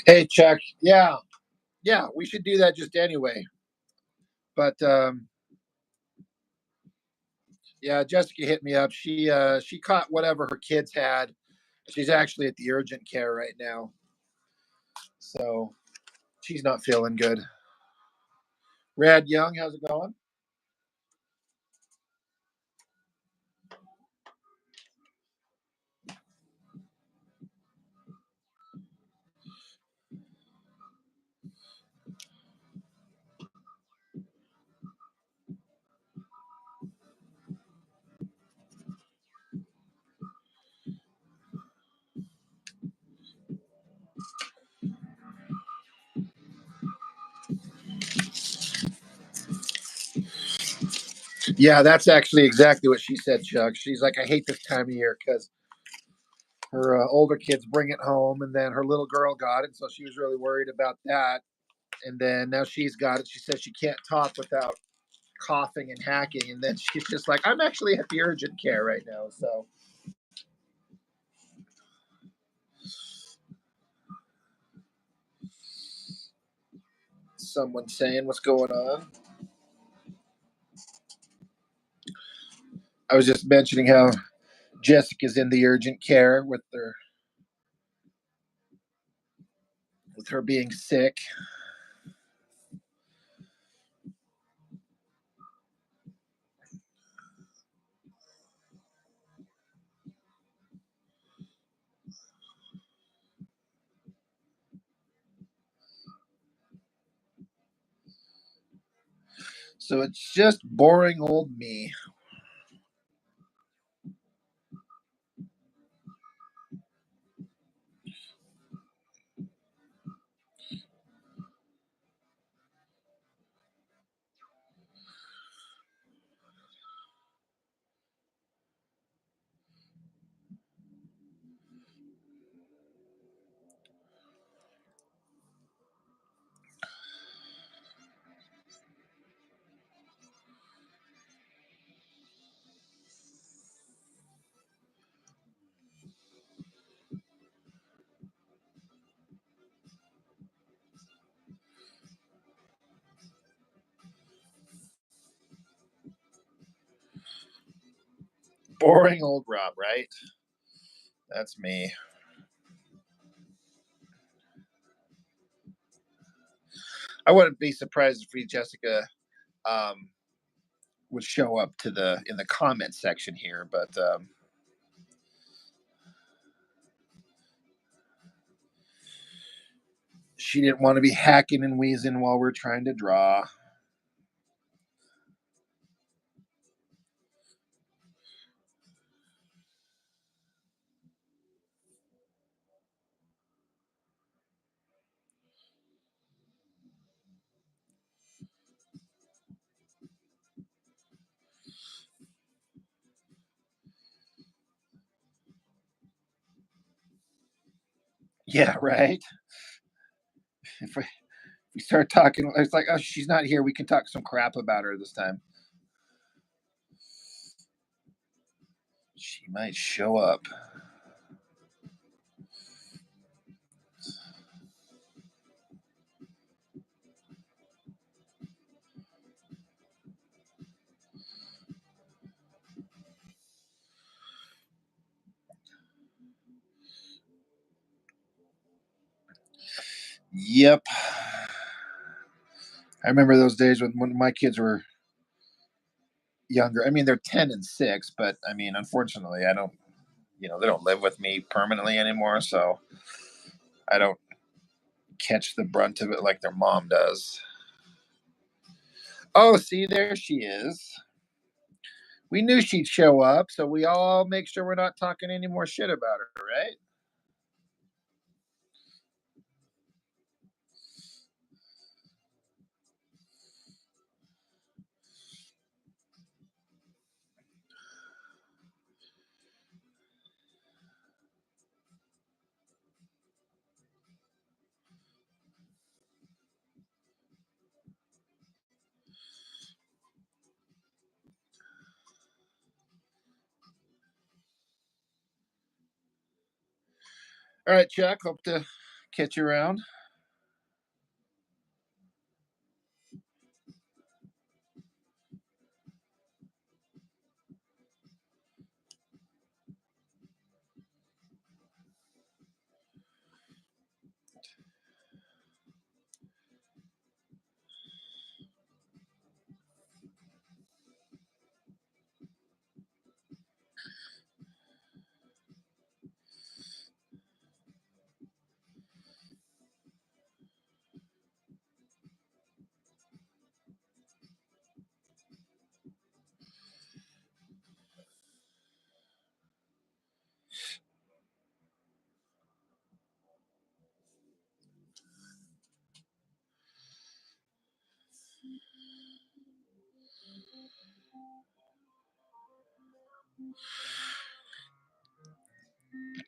Hey, Chuck. Yeah, we should do that just anyway. But yeah, Jessica hit me up. She caught whatever her kids had. She's actually at the urgent care right now, so she's not feeling good. Rad Young, how's it going? Yeah, that's actually exactly what she said, Chuck. She's like, I hate this time of year because her older kids bring it home, and then her little girl got it, so she was really worried about that. And then now she's got it. She says she can't talk without coughing and hacking, and then she's just like, I'm actually at the urgent care right now. So someone saying what's going on. I was just mentioning how Jessica's in the urgent care with her being sick. So it's just boring old me. Boring old Rob, right? That's me. I wouldn't be surprised if Jessica um, would show up to the in the comment section here, but she didn't want to be hacking and wheezing while we're trying to draw. Yeah, right. If we start talking, it's like, oh, she's not here. We can talk some crap about her this time. She might show up. Yep. I remember those days when my kids were younger. I mean, they're 10 and 6, but I mean, unfortunately, I don't, they don't live with me permanently anymore. So I don't catch the brunt of it like their mom does. Oh, see, there she is. We knew she'd show up, so we all make sure we're not talking any more shit about her, right? All right, Chuck. Hope to catch you around.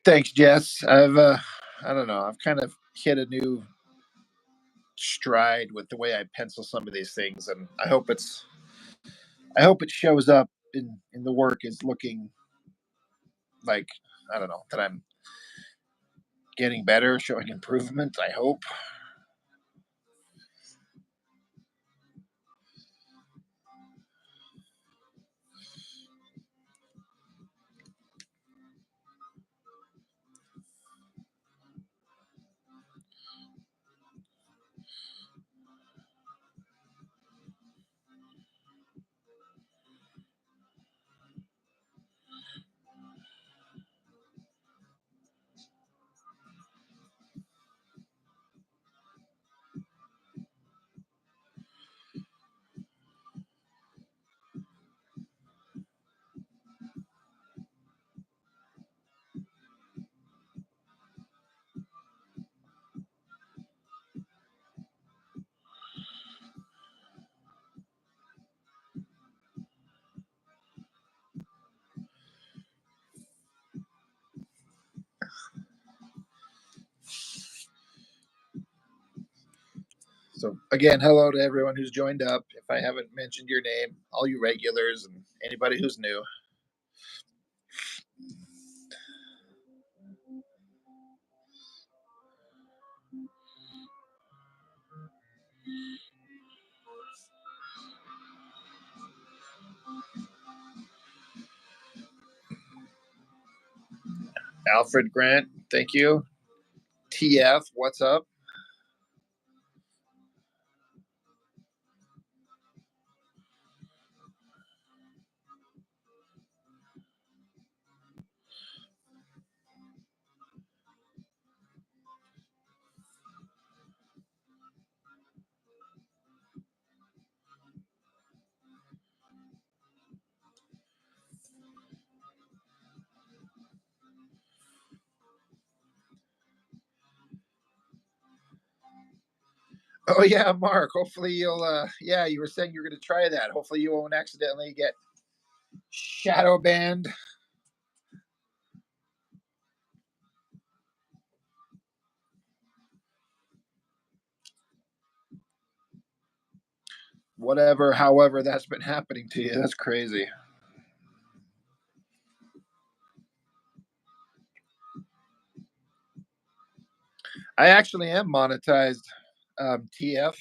Thanks, Jess. I don't know. I've kind of hit a new stride with the way I pencil some of these things, and I hope it shows up in the work is looking like, I don't know, that I'm getting better, showing improvement. I hope. So again, hello to everyone who's joined up. If I haven't mentioned your name, all you regulars and anybody who's new. Alfred Grant, thank you. TF, what's up? Oh yeah, Mark. Hopefully you'll yeah, you were saying you're gonna try that. Hopefully you won't accidentally get shadow banned. Whatever, however that's been happening to you. That's crazy. I actually am monetized, TF.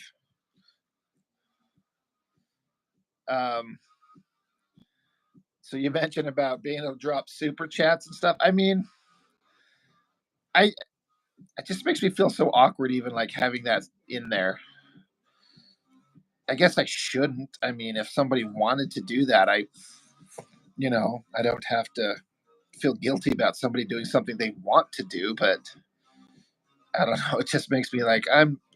Um, so you mentioned about being able to drop super chats and stuff. I mean, I it just makes me feel so awkward even like having that in there. I guess I shouldn't. I mean, if somebody wanted to do that, I don't have to feel guilty about somebody doing something they want to do, but I don't know. It just makes me like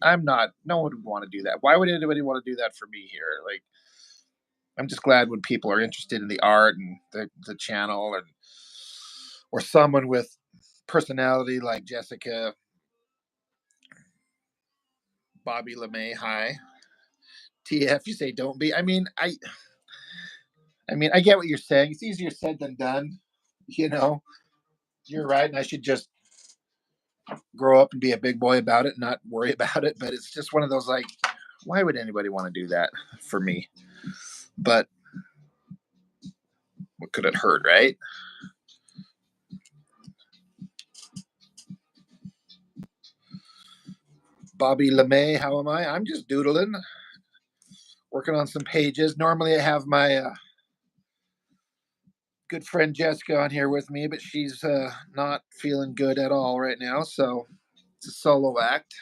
I'm not. No one would want to do that. Why would anybody want to do that for me here? Like I'm just glad when people are interested in the art and the channel and or someone with personality like Jessica, Bobby LeMay. Hi, TF. You say don't be. I mean, I get what you're saying. It's easier said than done. You know, you're right, and I should just grow up and be a big boy about it, and not worry about it. But it's just one of those like, why would anybody want to do that for me? But what could it hurt, right? Bobby LeMay, how am I? I'm just doodling, working on some pages. Normally, I have my good friend Jessica on here with me, but she's not feeling good at all right now, so it's a solo act.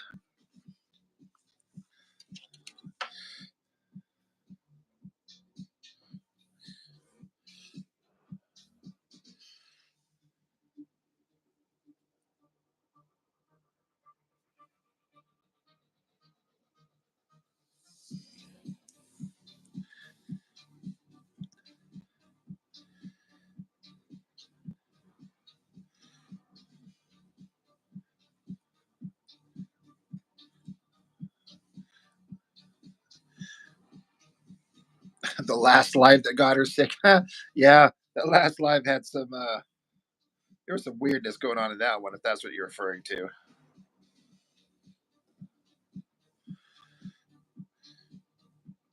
The last live that got her sick. Yeah, that last live had some. There was some weirdness going on in that one, if that's what you're referring to.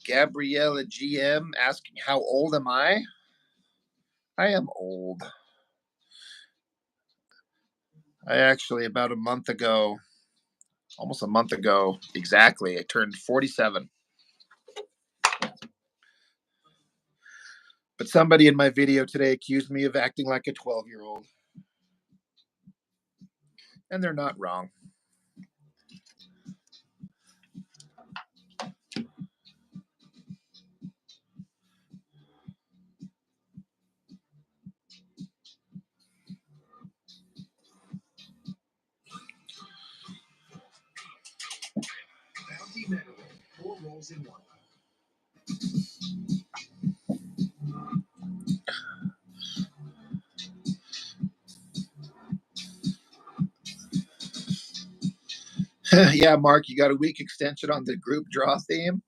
Gabriella GM asking, "How old am I?" I am old. I actually about a month ago, almost a month ago exactly, I turned 47. But somebody in my video today accused me of acting like a 12-year-old, and they're not wrong. Yeah, Mark, you got a week extension on the group draw theme.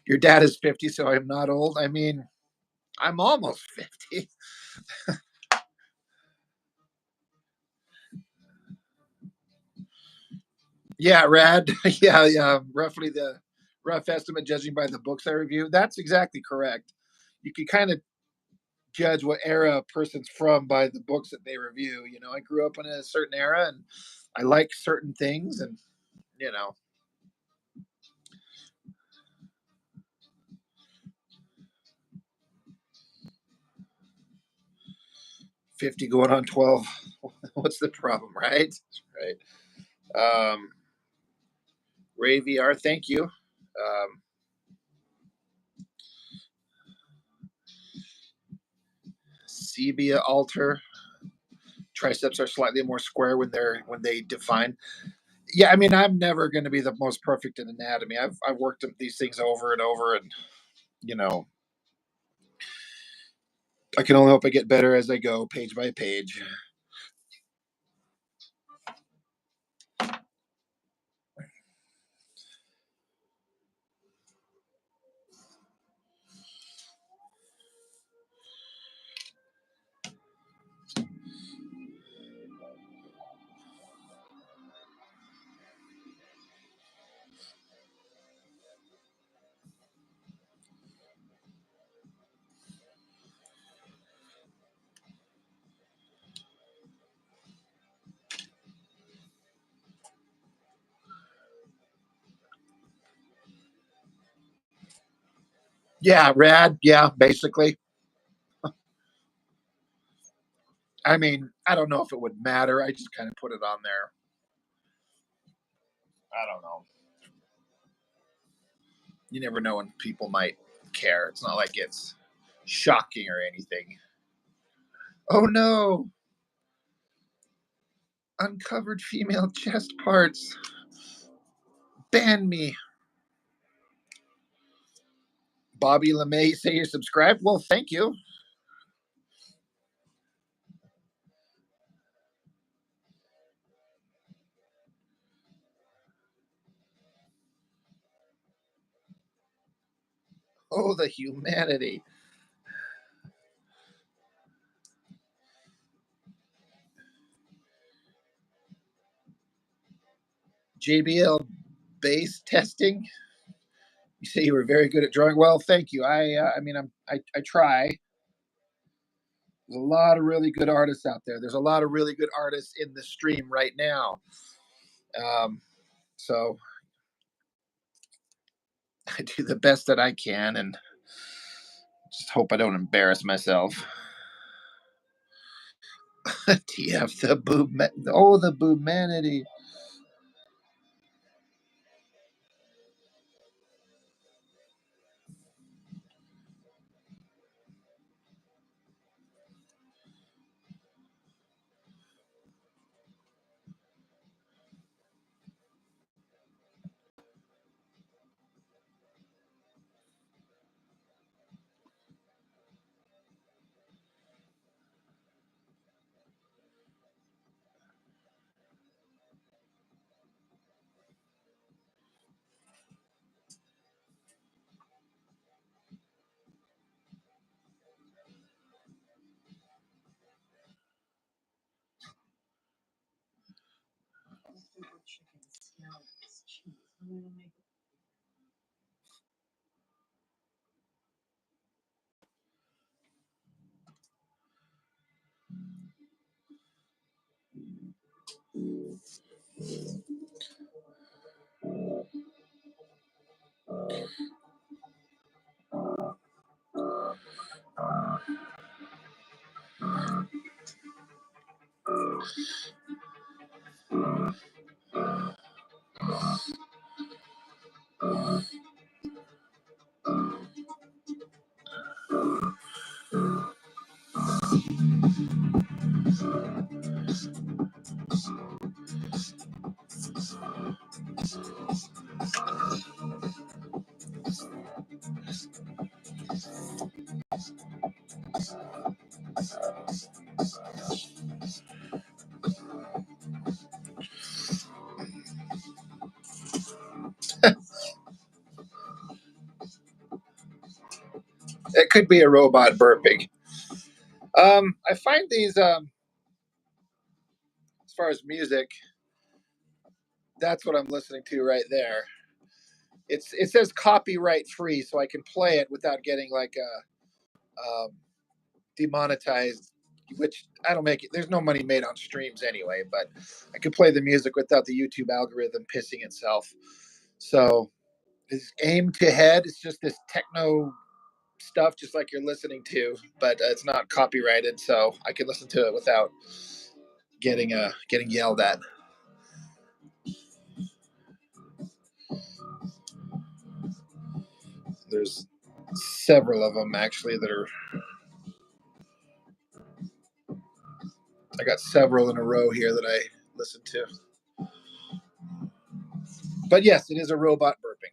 Your dad is 50, so I'm not old. I mean, I'm almost 50. Yeah, rad. Yeah, yeah. Roughly the rough estimate, judging by the books I review. That's exactly correct. You can kind of judge what era a person's from by the books that they review. You know, I grew up in a certain era and I like certain things, and you know, 50 going on 12. What's the problem, right? Right. Ray VR, thank you. Sebia alter. Triceps are slightly more square when they define. Yeah, I mean, I'm never going to be the most perfect in anatomy. I've worked these things over and over, and you know, I can only hope I get better as I go, page by page. Yeah, rad. Yeah, basically. I mean, I don't know if it would matter. I just kind of put it on there. I don't know. You never know when people might care. It's not like it's shocking or anything. Oh no, uncovered female chest parts. Ban me. Bobby LeMay, say you're subscribed. Well, thank you. Oh, the humanity. JBL base testing. You say you were very good at drawing. Well, thank you. I mean, I try. There's a lot of really good artists out there. There's a lot of really good artists in the stream right now. Um, so I do the best that I can and just hope I don't embarrass myself. TF the boob, oh the boobmanity. It could be a robot burping. I find these as far as music, that's what I'm listening to right there. It says copyright free, so I can play it without getting like demonetized. Which I don't make it. There's no money made on streams anyway, but I can play the music without the YouTube algorithm pissing itself. So it's aim to head. It's just this techno stuff, just like you're listening to, but it's not copyrighted, so I can listen to it without getting yelled at. There's several of them actually that are. I got several in a row here that I listen to. But yes, it is a robot burping.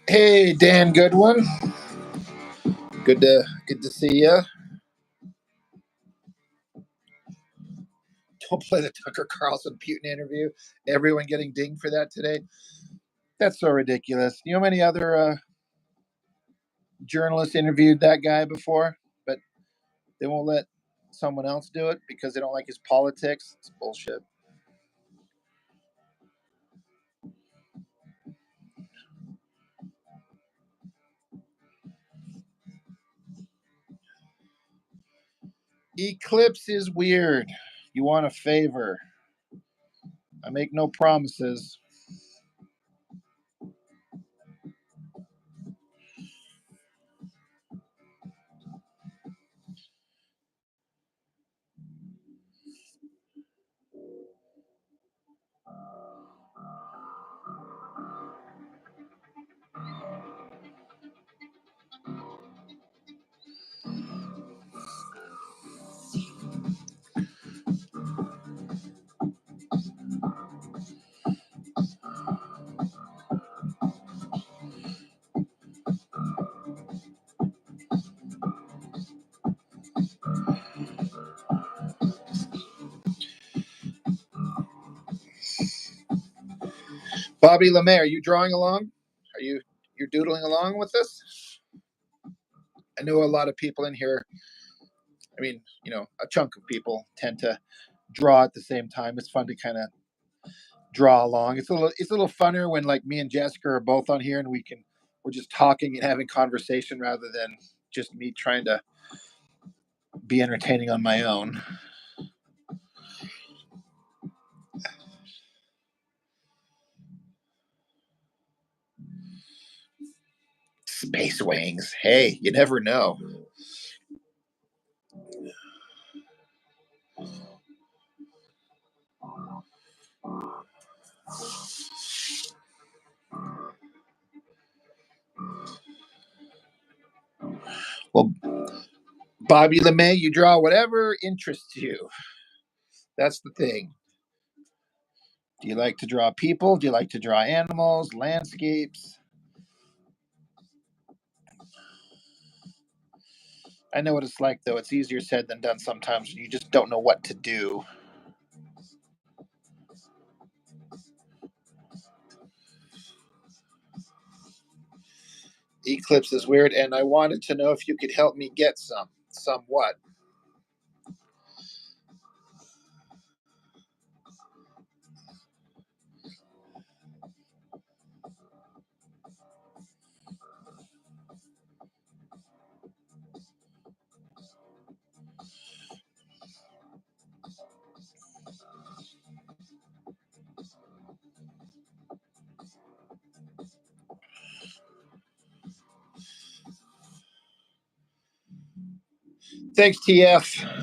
Hey, Dan Goodwin. Good to see you. Don't play the Tucker Carlson Putin interview. Everyone getting dinged for that today. That's so ridiculous. You know how many other journalists interviewed that guy before, but they won't let someone else do it because they don't like his politics. It's bullshit. Eclipse is weird. You want a favor. I make no promises. Bobby LeMay, are you drawing along? Are you're doodling along with this? I know a lot of people in here. I mean, a chunk of people tend to draw at the same time. It's fun to kind of draw along. It's a little funner when like me and Jessica are both on here and we're just talking and having conversation rather than just me trying to be entertaining on my own. Space wings. Hey, you never know. Well, Bobby LeMay, you draw whatever interests you. That's the thing. Do you like to draw people? Do you like to draw animals, landscapes? I know what it's like, though. It's easier said than done sometimes when you just don't know what to do. Eclipse is weird, and I wanted to know if you could help me get some. Somewhat. Thanks, TF.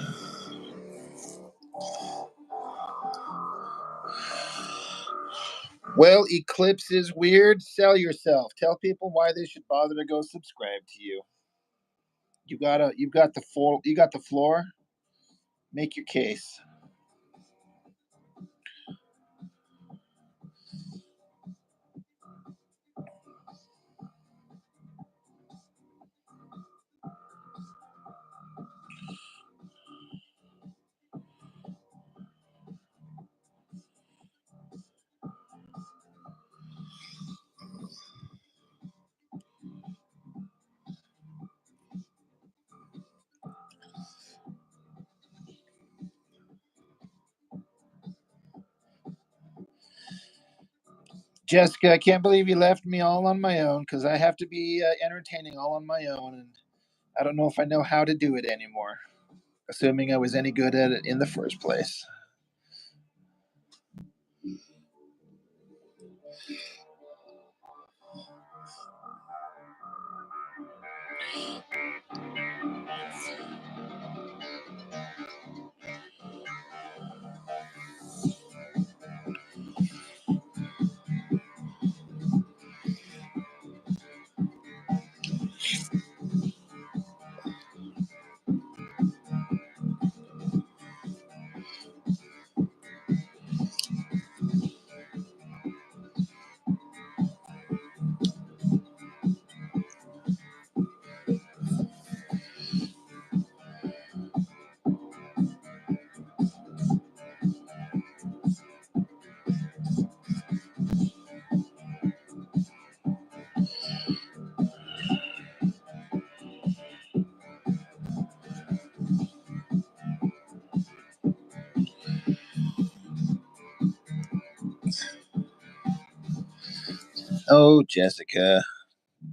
Well, Eclipse is weird. Sell yourself. Tell people why they should bother to go subscribe to you. You got the floor. Make your case. Jessica, I can't believe you left me all on my own because I have to be entertaining all on my own, and I don't know if I know how to do it anymore. Assuming I was any good at it in the first place. Oh, Jessica.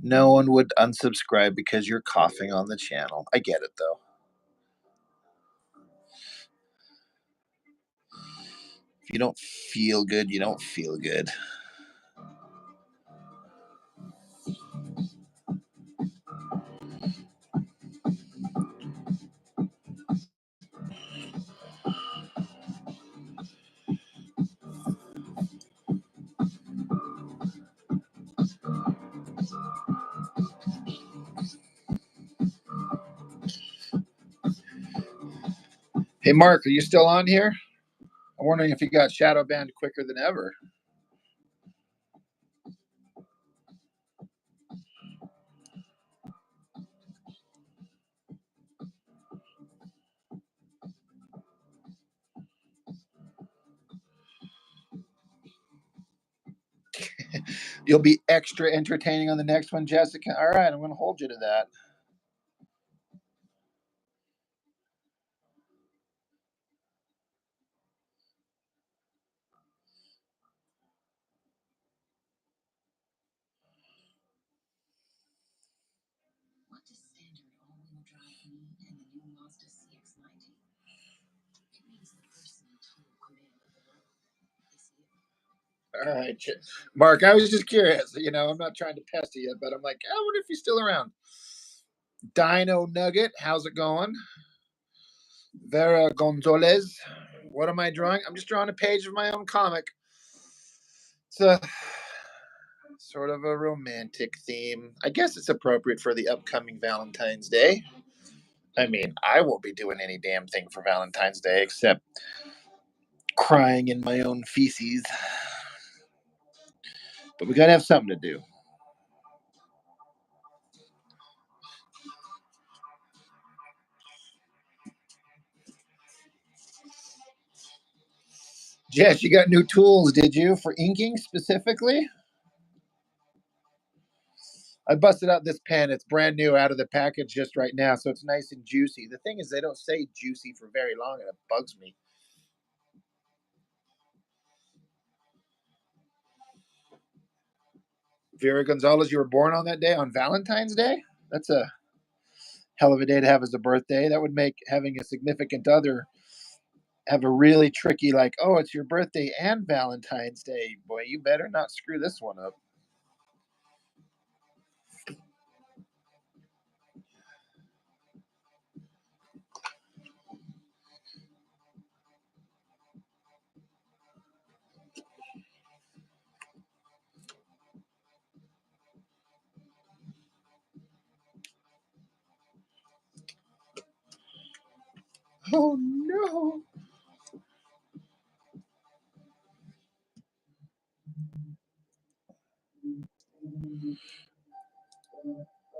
No one would unsubscribe because you're coughing on the channel. I get it, though. If you don't feel good, you don't feel good. Hey, Mark, are you still on here? I'm wondering if you got shadow banned quicker than ever. You'll be extra entertaining on the next one, Jessica. All right, I'm going to hold you to that. All right, Mark. I was just curious. I'm not trying to pester you, but I'm like, I wonder if he's still around. Dino Nugget, how's it going? Vera Gonzalez, what am I drawing? I'm just drawing a page of my own comic. It's a sort of a romantic theme. I guess it's appropriate for the upcoming Valentine's Day. I mean, I won't be doing any damn thing for Valentine's Day except crying in my own feces. But we gotta have something to do. Jess, you got new tools, did you, for inking specifically? I busted out this pen. It's brand new out of the package just right now, so it's nice and juicy. The thing is, they don't stay juicy for very long, and it bugs me. Vera Gonzalez, you were born on that day, on Valentine's Day? That's a hell of a day to have as a birthday. That would make having a significant other have a really tricky, like, oh, it's your birthday and Valentine's Day. Boy, you better not screw this one up. Oh, no.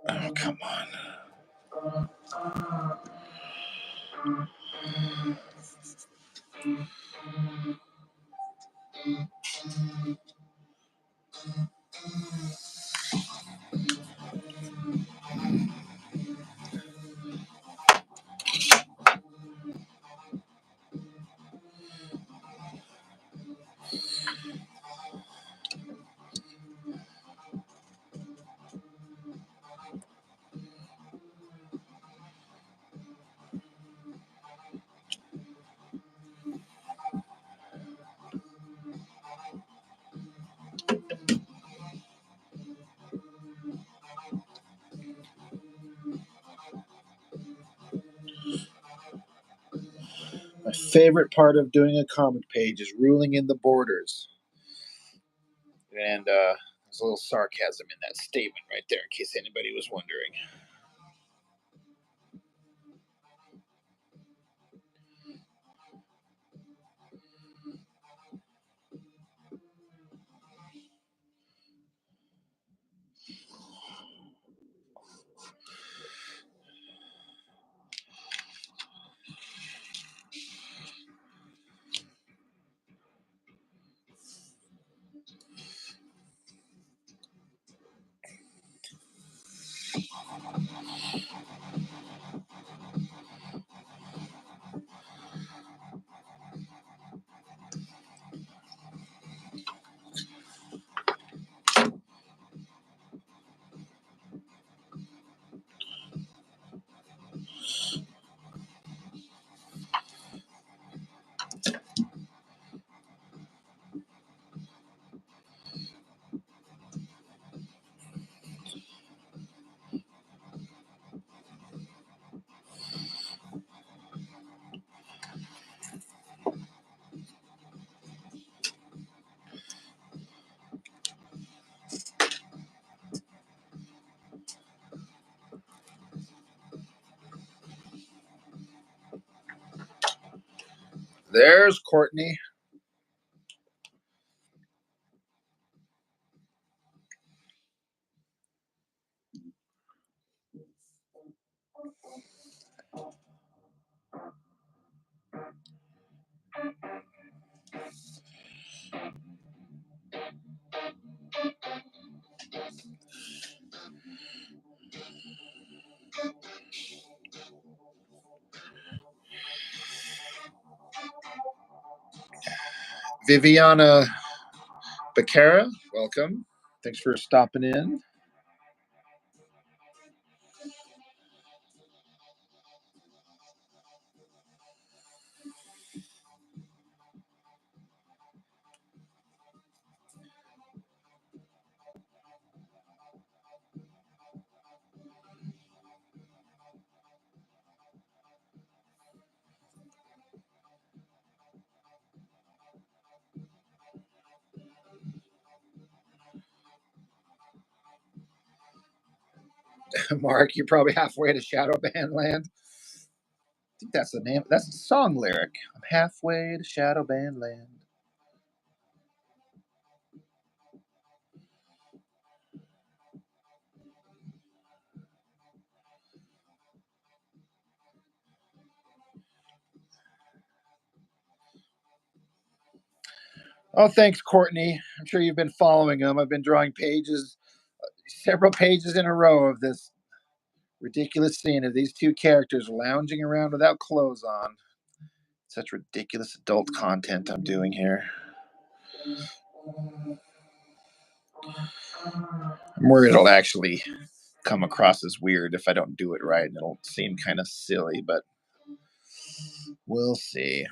Oh, come on. My favorite part of doing a comic page is ruling in the borders. And there's a little sarcasm in that statement right there, in case anybody was wondering. There's Courtney. Viviana Becerra, welcome. Thanks for stopping in. Mark, you're probably halfway to Shadow Band Land. I think that's the name. That's the song lyric. I'm halfway to Shadow Band Land. Oh, thanks, Courtney. I'm sure you've been following them. I've been drawing pages, several pages in a row of this ridiculous scene of these two characters lounging around without clothes on. Such ridiculous adult content I'm doing here. I'm worried it'll actually come across as weird if I don't do it right. It'll seem kind of silly, but we'll see.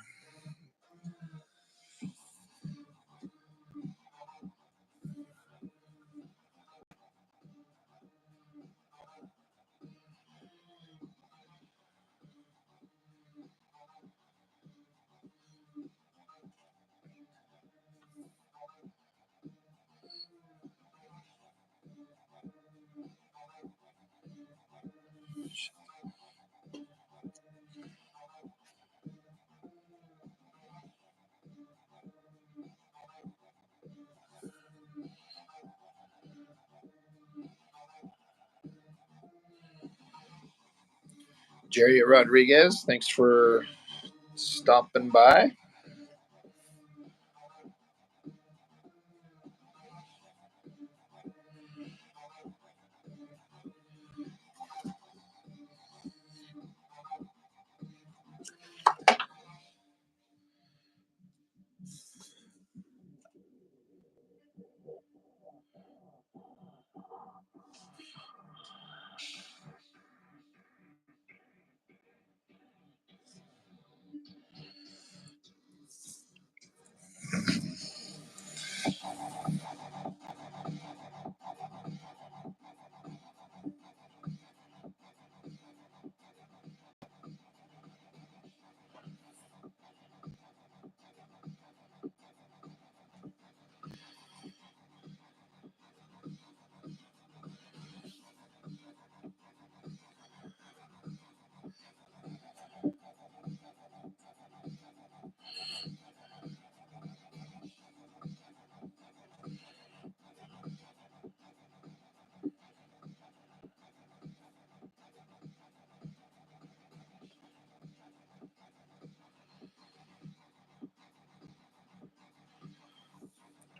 Jerry Rodriguez, thanks for stopping by.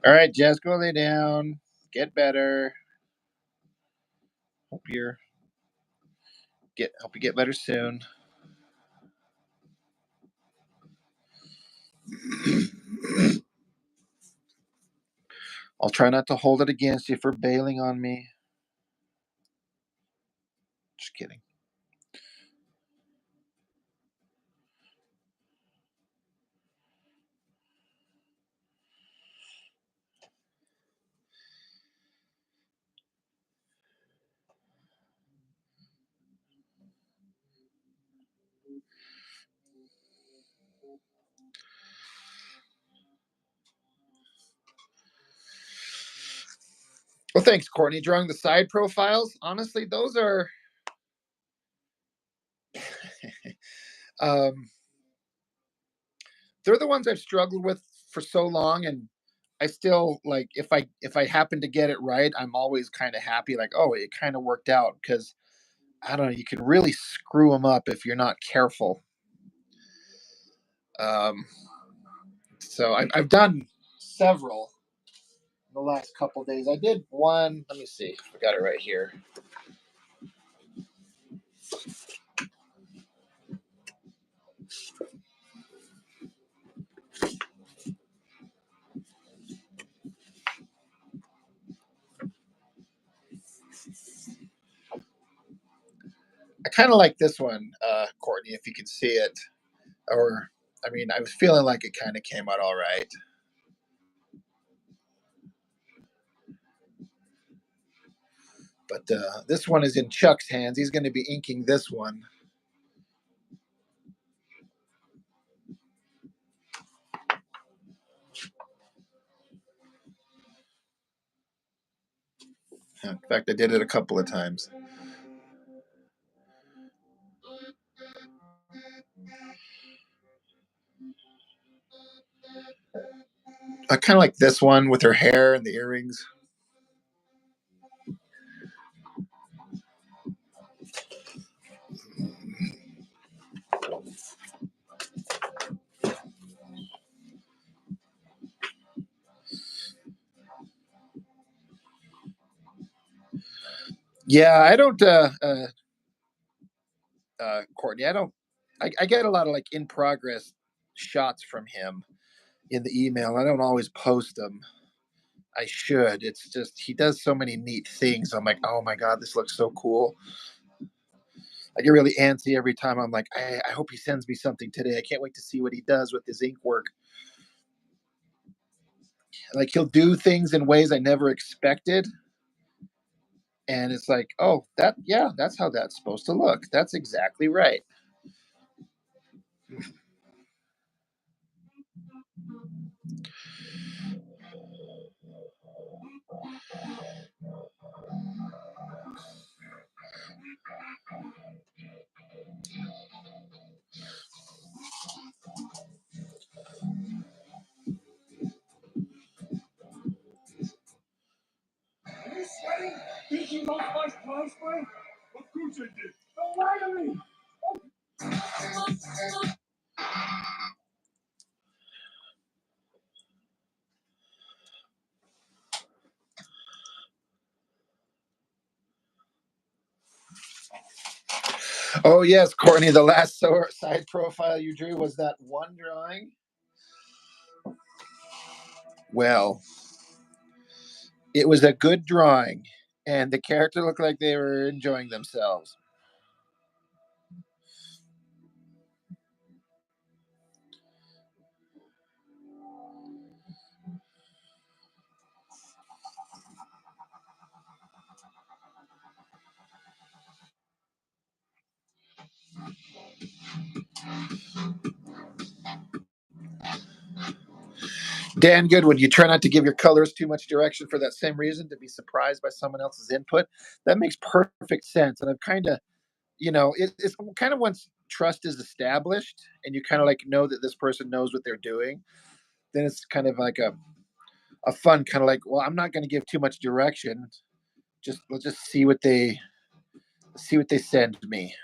All right, Jess, go lay down. Get better. Hope you get better soon. I'll try not to hold it against you for bailing on me. Just kidding. Well, thanks, Courtney. Drawing the side profiles. Honestly, those are um, they're the ones I've struggled with for so long, and I still like if I happen to get it right, I'm always kind of happy. Like, oh, it kind of worked out because I don't know. You can really screw them up if you're not careful. Um, so I've done several in the last couple of days. I did one. Let me see. I got it right here. kind of like this one, Courtney, if you can see it. Or, I mean, I was feeling like it kind of came out all right. But this one is in Chuck's hands. He's going to be inking this one. In fact, I did it a couple of times. I kind of like this one with her hair and the earrings. Yeah, I don't, Courtney, I don't, I get a lot of like in progress shots from him in the email. I don't always post them. I should. It's just, he does so many neat things. I'm like, oh my God, this looks so cool. I get really antsy every time. I'm like, I hope he sends me something today. I can't wait to see what he does with his ink work. Like he'll do things in ways I never expected. And it's like, oh, that, yeah, that's how that's supposed to look. That's exactly right. Are you sweating? Did you not wash clothes spray? Of course I did. Don't lie to me. Oh yes, Courtney. The last side profile you drew was that one drawing. Well, it was a good drawing, and the character looked like they were enjoying themselves. Dan Goodwin, you try not to give your colors too much direction for that same reason, to be surprised by someone else's input. That makes perfect sense. And I've kind of, it's kind of once trust is established and you kind of like know that this person knows what they're doing, then it's kind of like a fun kind of like, well, I'm not going to give too much direction. Just we'll just see what they send me.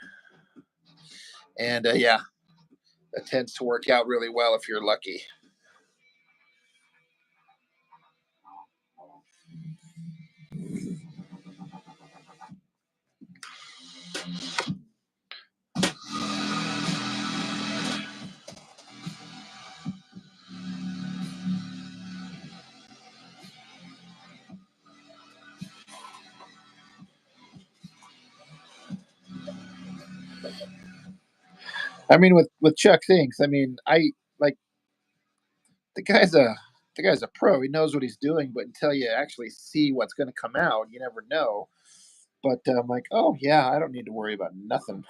And yeah, that tends to work out really well if you're lucky. I mean, with Chuck Thinks, I mean, I like the guy's a the guy's a pro. He knows what he's doing, but until you actually see what's going to come out, you never know. But I'm like, oh yeah, I don't need to worry about nothing.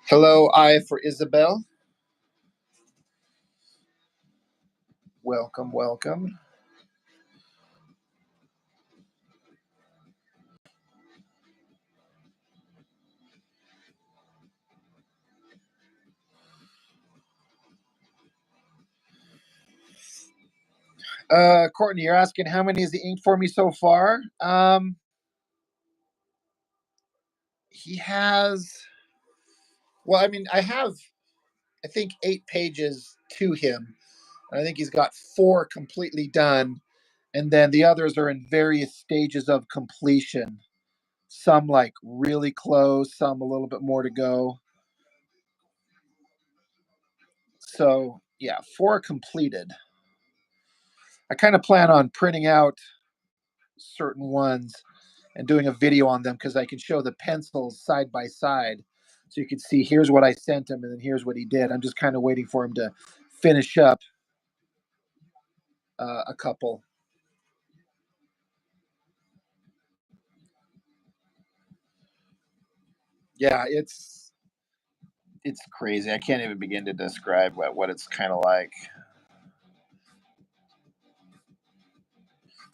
Hello, I for Isabel. Welcome, welcome. Courtney, you're asking how many has he inked for me so far? He has. Well, I mean, I think 8 pages to him. I think he's got 4 completely done, and then the others are in various stages of completion. Some like really close, some a little bit more to go. So yeah, 4 completed. I kind of plan on printing out certain ones and doing a video on them because I can show the pencils side by side. So you can see here's what I sent him and then here's what he did. I'm just kind of waiting for him to finish up a couple. Yeah, it's crazy. I can't even begin to describe what it's kind of like.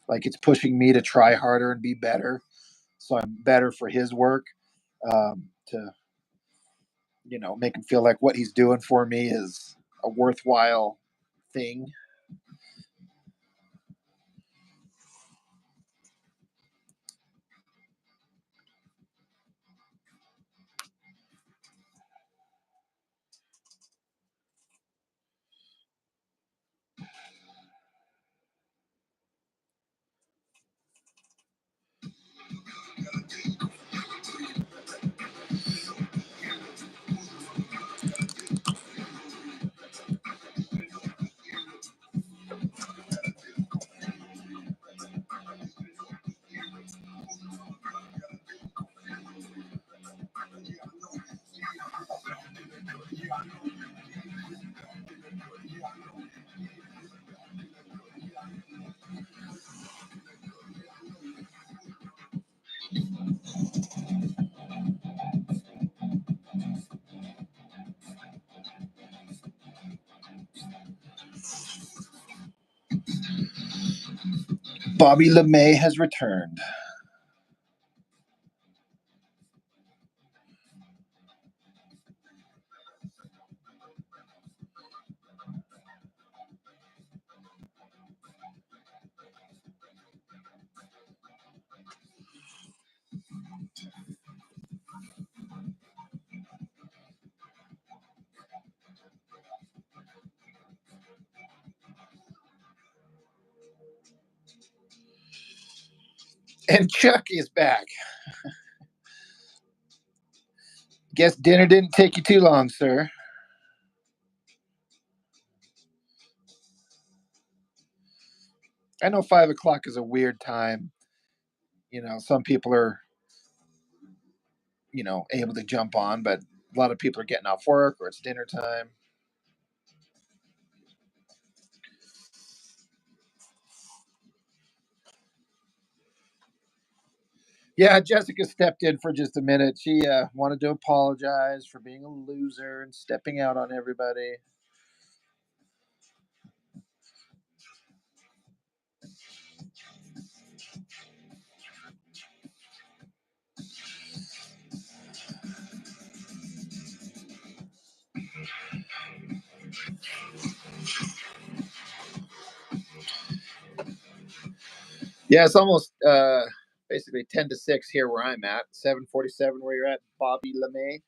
Like it's pushing me to try harder and be better, so I'm better for his work. To make him feel like what he's doing for me is a worthwhile thing. Bobby LeMay has returned. And Chuck is back. Guess dinner didn't take you too long, sir. I know 5 o'clock is a weird time. Some people are, able to jump on, but a lot of people are getting off work or it's dinner time. Yeah, Jessica stepped in for just a minute. She wanted to apologize for being a loser and stepping out on everybody. Yeah, it's almost basically 10 to 6 here where I'm at. 7:47 where you're at, Bobby LeMay.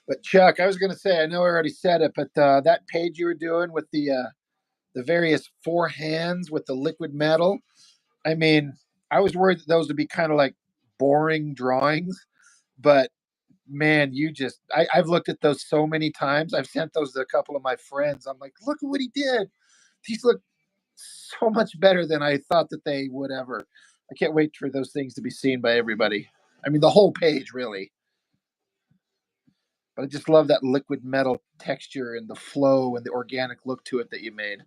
But Chuck, I was going to say, I know I already said it, but that page you were doing with the various 4 hands with the liquid metal, I mean, I was worried that those would be kind of like boring drawings, but man, I've looked at those so many times. I've sent those to a couple of my friends. I'm like, look at what he did. These look so much better than I thought that they would ever. I can't wait for those things to be seen by everybody. I mean, the whole page, really. But I just love that liquid metal texture and the flow and the organic look to it that you made.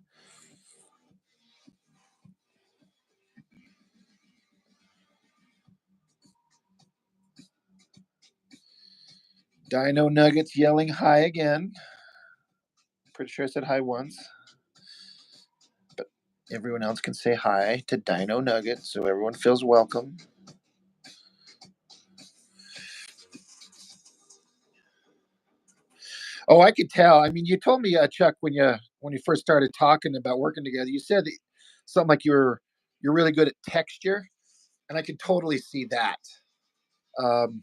Dino Nuggets yelling hi again. Pretty sure I said hi once. But everyone else can say hi to Dino Nuggets so everyone feels welcome. Oh, I could tell. I mean, you told me, Chuck, when you first started talking about working together, you said that something like you're really good at texture, and I could totally see that. Um,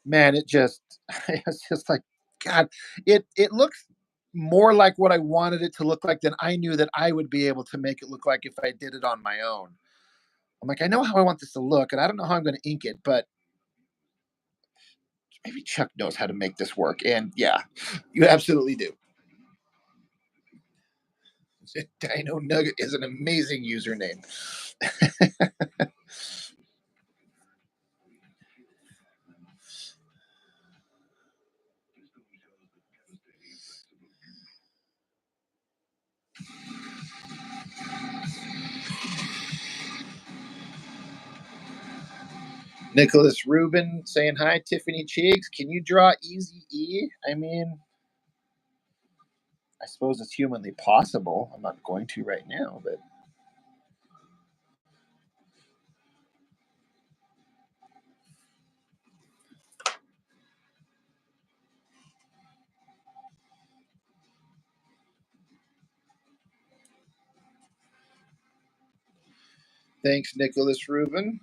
Man, it just it's just like God. It looks more like what I wanted it to look like than I knew that I would be able to make it look like if I did it on my own. I'm like, I know how I want this to look, and I don't know how I'm going to ink it, but maybe Chuck knows how to make this work. And yeah, you absolutely do. Dino Nugget is an amazing username. Nicholas Rubin saying hi. Tiffany Cheeks, can you draw Easy E? I mean, I suppose it's humanly possible. I'm not going to right now, but thanks, Nicholas Rubin.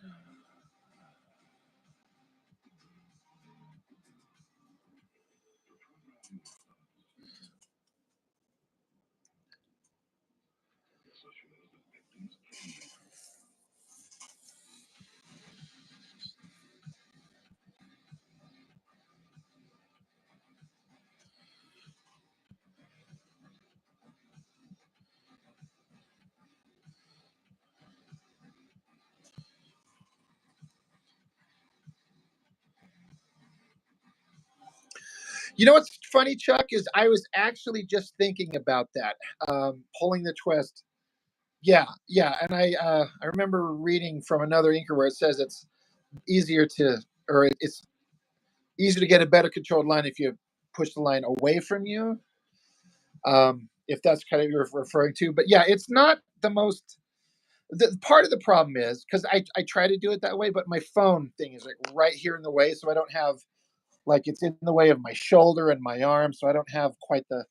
You know what's funny, Chuck, is I was actually just thinking about that, pulling the twist. Yeah, yeah, and I remember reading from another inker where it says easier to, it's easier to get a better controlled line if you push the line away from you. If that's kind of you're referring to, but yeah, it's not the most. The part of the problem is because I try to do it that way, but my phone thing is like right here in the way, so I don't have like it's in the way of my shoulder and my arm, so I don't have quite the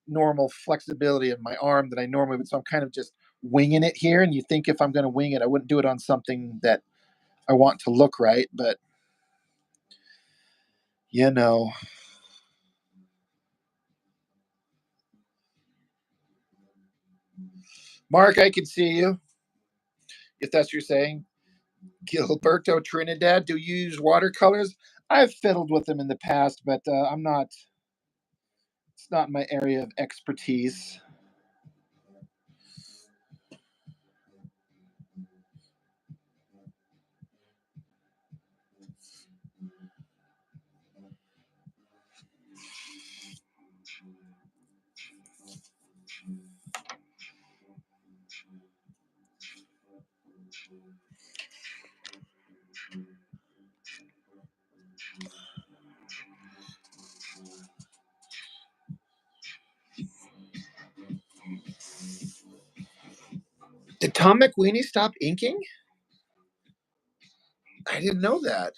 normal flexibility of my arm that I normally would. So I'm kind of just winging it here. And you think if I'm going to wing it, I wouldn't do it on something that I want to look right. But you know, Mark, I can see you if that's what you're saying. Gilberto Trinidad, do you use watercolors? I've fiddled with them in the past, but I'm not. It's not my area of expertise. Did Tom McWeeny stop inking? I didn't know that.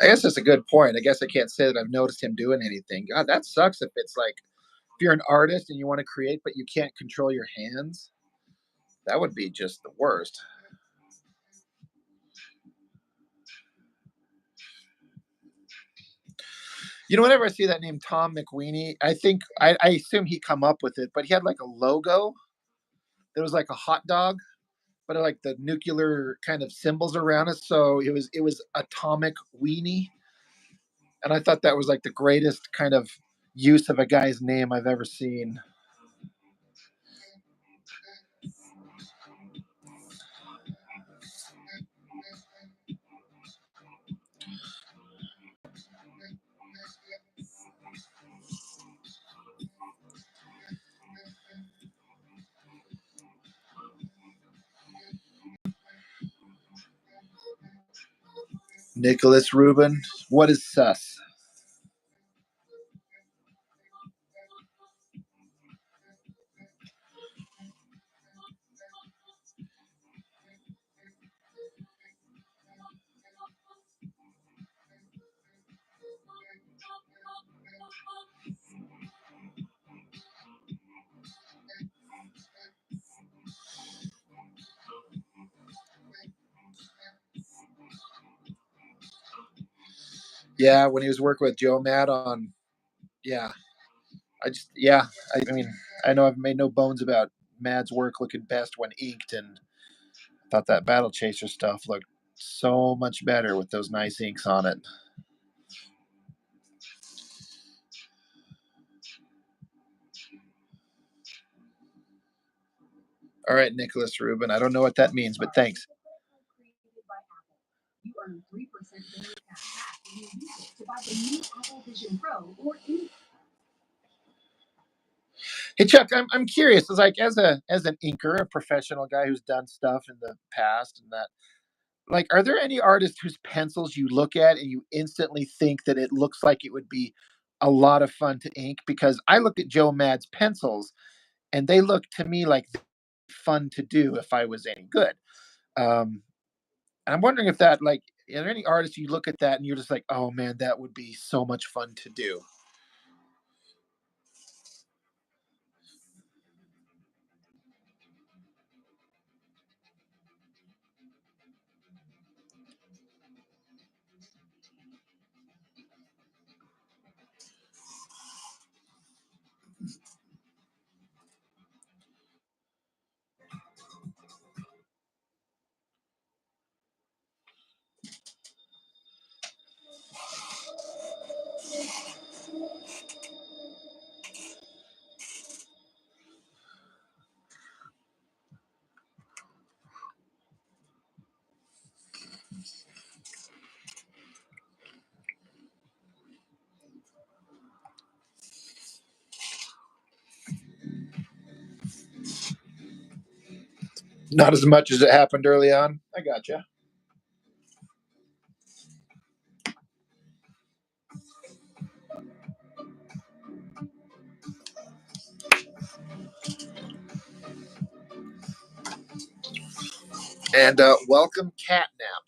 I guess that's a good point. I guess I can't say that I've noticed him doing anything. God, that sucks if it's like if you're an artist and you want to create but you can't control your hands. That would be just the worst. Whenever I see that name Tom McWeeny, I assume he come up with it, but he had like a logo that was like a hot dog, but like the nuclear kind of symbols around it. So it was Atomic Weenie, and I thought that was like the greatest kind of use of a guy's name I've ever seen. Nicholas Rubin, what is sus? Yeah, when he was working with Joe Matt on, yeah, yeah, I mean, I know I've made no bones about Mad's work looking best when inked, and thought that Battle Chaser stuff looked so much better with those nice inks on it. All right, Nicholas Rubin. I don't know what that means, but thanks. Hey Chuck, I'm curious. It's like as an inker, a professional guy who's done stuff in the past and that, like, are there any artists whose pencils you look at and you instantly think that it looks like it would be a lot of fun to ink? Because I looked at Joe Mad's pencils and they look to me like fun to do if I was any good. Um, and I'm wondering if that, like, are there any artists you look at that and you're just like, oh man, that would be so much fun to do? Not as much as it happened early on. I gotcha. And welcome, Catnap.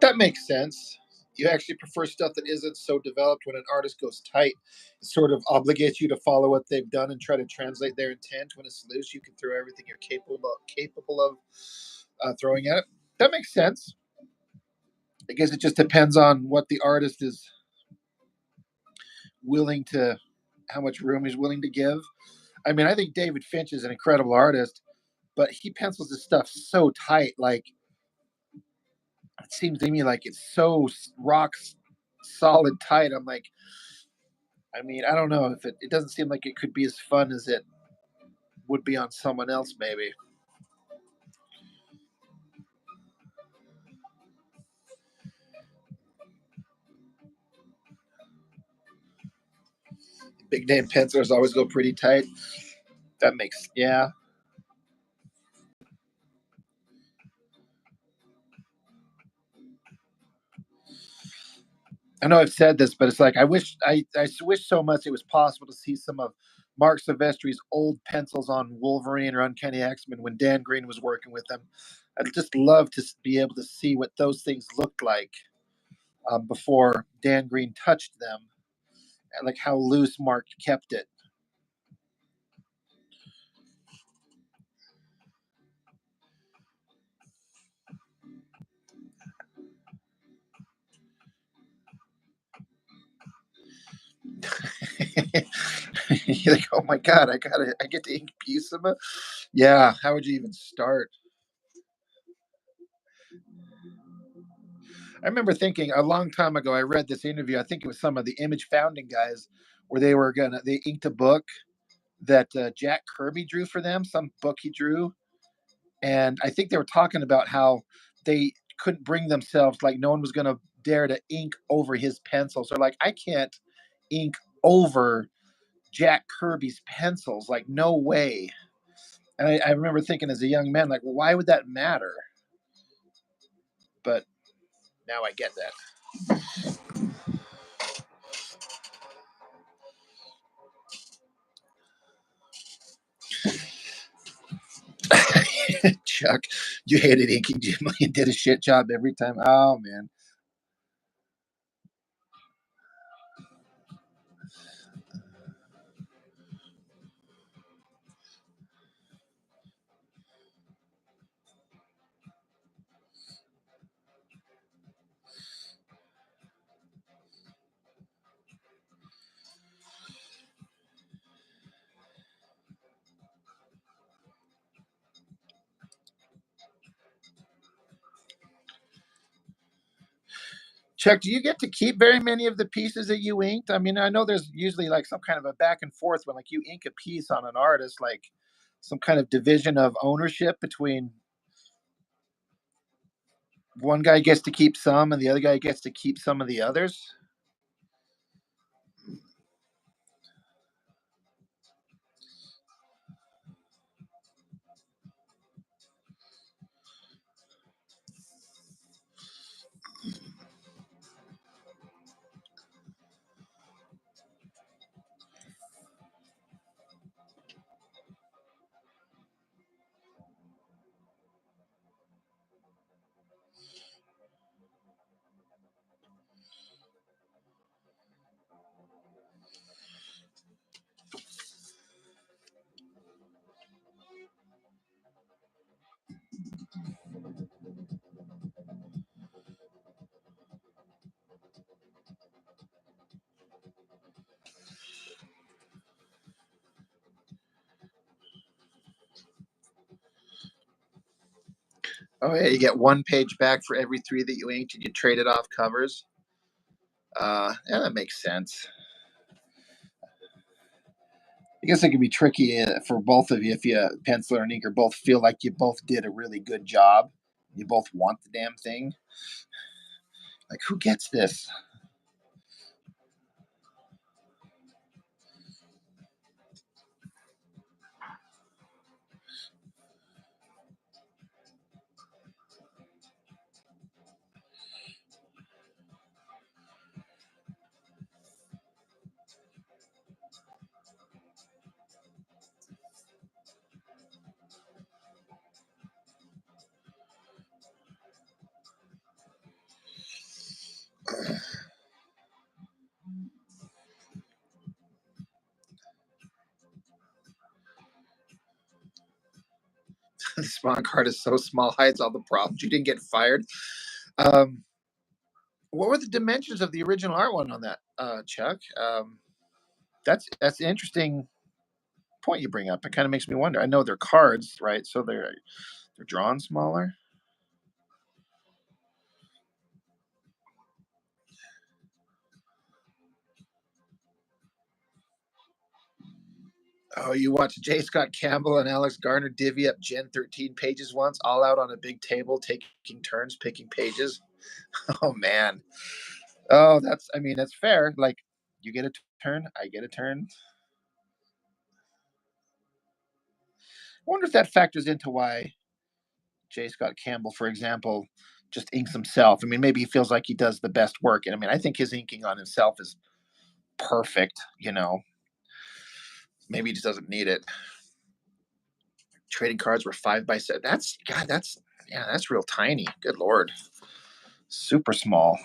That makes sense. You actually prefer stuff that isn't so developed. When an artist goes tight, it sort of obligates you to follow what they've done and try to translate their intent. When it's loose, you can throw everything you're capable of throwing at it. That makes sense. I guess it just depends on what the artist is willing to, how much room he's willing to give. I mean, I think David Finch is an incredible artist, but he pencils his stuff so tight. Like, it seems to me like it's so rock solid tight. I'm like, I mean, I don't know if it doesn't seem like it could be as fun as it would be on someone else, maybe. Big name pencilers always go pretty tight. That makes, yeah. I know I've said this, but it's like I wish so much it was possible to see some of Mark Silvestri's old pencils on Wolverine or Uncanny X-Men when Dan Green was working with them. I'd just love to be able to see what those things looked like before Dan Green touched them, and like how loose Mark kept it. You're like, oh my god, I get to ink Busama. Yeah, how would you even start? I remember thinking a long time ago. I read this interview. I think it was some of the Image founding guys, where they inked a book that Jack Kirby drew for them, some book he drew, and I think they were talking about how they couldn't bring themselves, like no one was going to dare to ink over his pencils. They're like, I can't ink over Jack Kirby's pencils, like no way. And I remember thinking as a young man, like, well, why would that matter? But now I get that. Chuck, you hated inking Jim Lee and did a shit job every time. Oh man. Chuck, do you get to keep very many of the pieces that you inked? I mean, I know there's usually like some kind of a back and forth when like you ink a piece on an artist, like some kind of division of ownership between one guy gets to keep some and the other guy gets to keep some of the others. Oh yeah, you get one page back for every three that you inked, and you trade it off covers. Yeah, that makes sense. I guess it could be tricky for both of you if you penciler and inker both feel like you both did a really good job. You both want the damn thing. Like, who gets this? The spawn card is so small, hides all the problems. You didn't get fired. Um, what were the dimensions of the original art one on that, Chuck? That's an interesting point you bring up. It kind of makes me wonder. I know they're cards, right? So they're drawn smaller. Oh, you watched J. Scott Campbell and Alex Garner divvy up Gen 13 pages once, all out on a big table, taking turns picking pages. Oh man. Oh, that's fair. Like, you get a turn, I get a turn. I wonder if that factors into why J. Scott Campbell, for example, just inks himself. I mean, maybe he feels like he does the best work. And I mean, I think his inking on himself is perfect, Maybe he just doesn't need it. Trading cards were 5x7. That's real tiny. Good lord. Super small.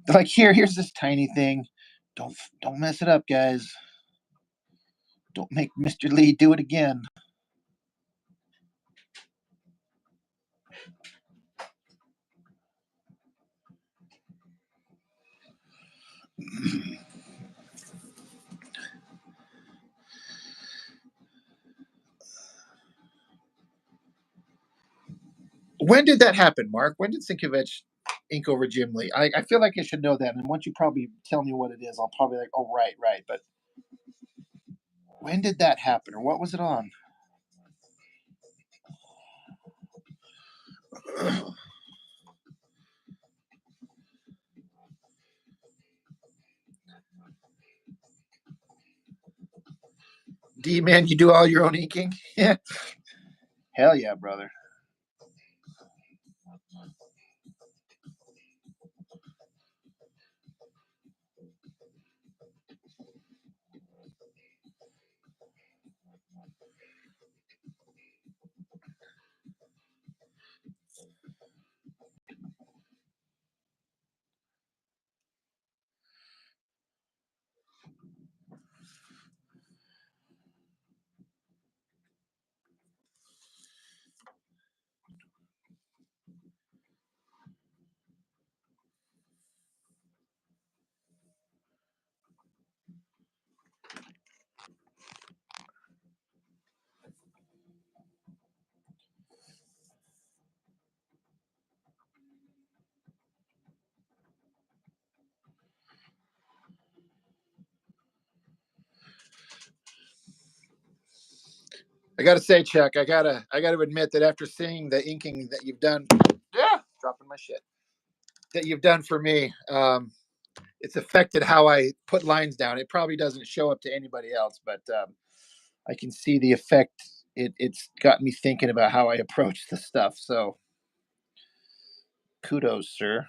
They're like, here's this tiny thing. Don't mess it up, guys. Don't make Mr. Lee do it again. When did that happen, Mark? When did Sinkovich ink over Jim Lee? I feel like I should know that. And once you probably tell me what it is, I'll probably like, oh, right. But when did that happen, or what was it on? D man, you do all your own inking? Yeah. Hell yeah, brother. I gotta say, Chuck, I gotta admit that after seeing the inking that you've done, yeah, dropping my shit, that you've done for me, it's affected how I put lines down. It probably doesn't show up to anybody else, but I can see the effect. It's got me thinking about how I approach the stuff. So kudos, sir.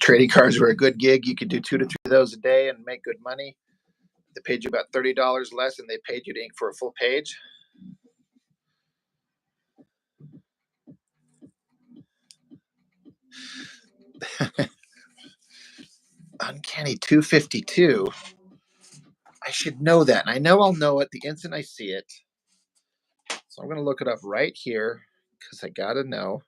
Trading cards were a good gig. You could do 2 to 3 of those a day and make good money. They paid you about $30 less, and they paid you to ink for a full page. Uncanny 252. I should know that, and I know I'll know it the instant I see it. So I'm going to look it up right here because I got to know.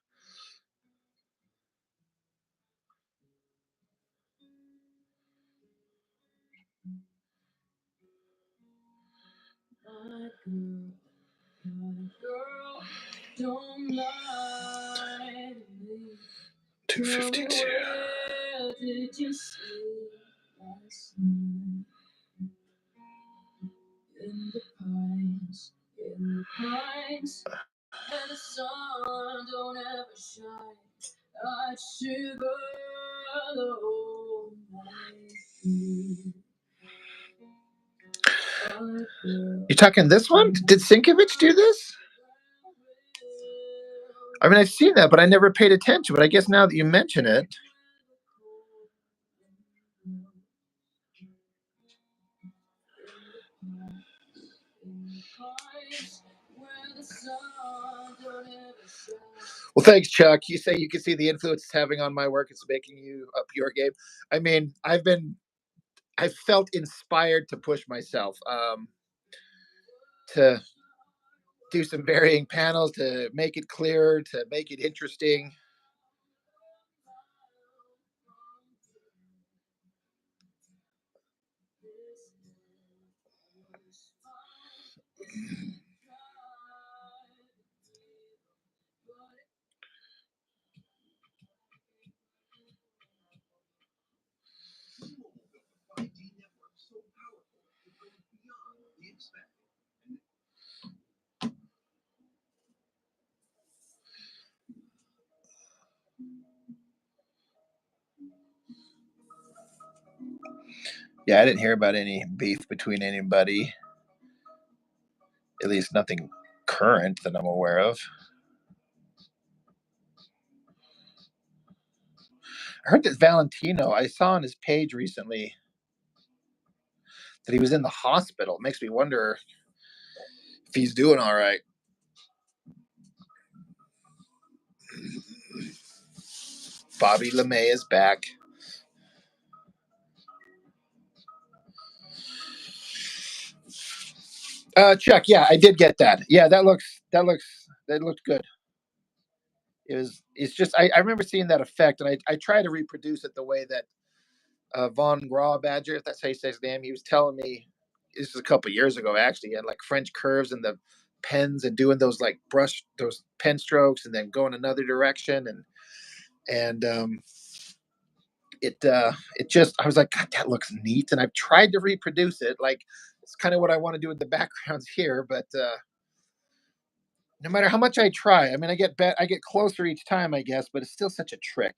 Don't lie to me. 252. Where did you sleep last night? In the pines, and the sun don't ever shine. I shiver the whole night through. You're talking this one? Did Sinkovich do this? I mean, I've seen that, but I never paid attention. But I guess now that you mention it, well, thanks, Chuck. You say you can see the influence it's having on my work. It's making you up your game. I mean, I've felt inspired to push myself, to do some varying panels, to make it clearer, to make it interesting. Yeah, I didn't hear about any beef between anybody. At least nothing current that I'm aware of. I heard that Valentino, I saw on his page recently that he was in the hospital. It makes me wonder if he's doing all right. Bobby LeMay is back. Chuck, yeah, I did get that. Yeah, that looked good. It's just I remember seeing that effect, and I try to reproduce it the way that Von Badger, if that's how you say his name, he was telling me. This was a couple years ago, actually. He had like French curves and the pens and doing those like those pen strokes, and then going another direction, and it just I was like, God, that looks neat, and I've tried to reproduce it. Like it's kind of what I want to do with the backgrounds here, but no matter how much I try, I mean, I get closer each time, I guess, but it's still such a trick.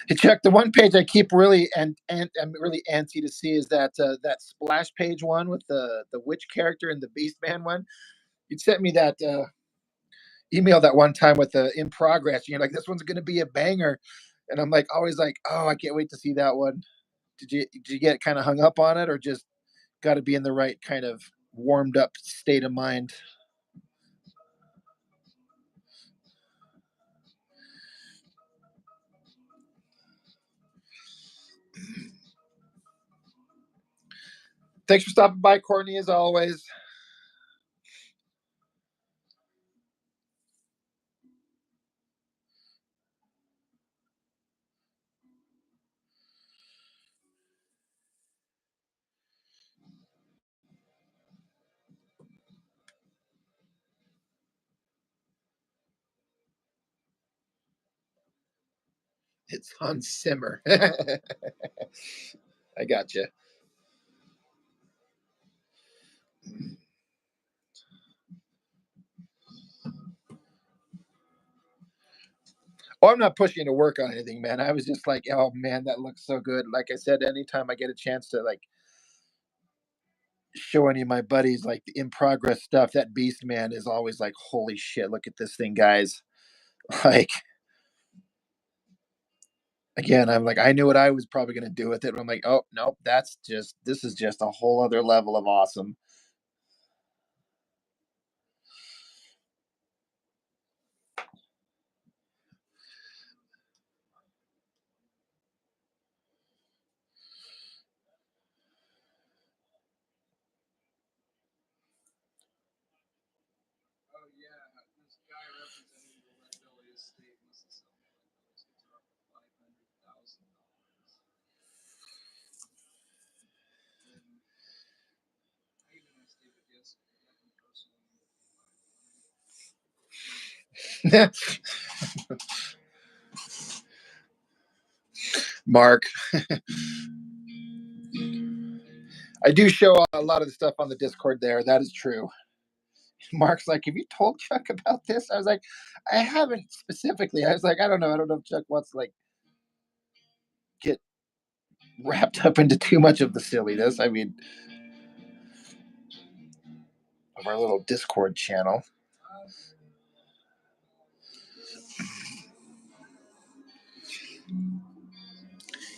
Hey, Chuck, the one page I keep really and I'm really antsy to see is that splash page one with the witch character and the Beast Man one. You sent me that email that one time with the in progress. And you're like, this one's going to be a banger, and I'm like always like, oh, I can't wait to see that one. Did you get kind of hung up on it, or just got to be in the right kind of warmed up state of mind? Thanks for stopping by, Courtney, as always. It's on simmer. I got you. Oh, I'm not pushing you to work on anything, man. I was just like, oh man, that looks so good. Like I said, anytime I get a chance to like show any of my buddies like the in progress stuff, that Beast Man is always like, holy shit, look at this thing, guys. Like again, I'm like, I knew what I was probably gonna do with it, but I'm like, oh nope, this is just a whole other level of awesome. Mark, I do show a lot of the stuff on the Discord there. That is true. Mark's like, have you told Chuck about this? I was like, I haven't specifically. I was like, I don't know. I don't know if Chuck wants to like get wrapped up into too much of the silliness. I mean, of our little Discord channel.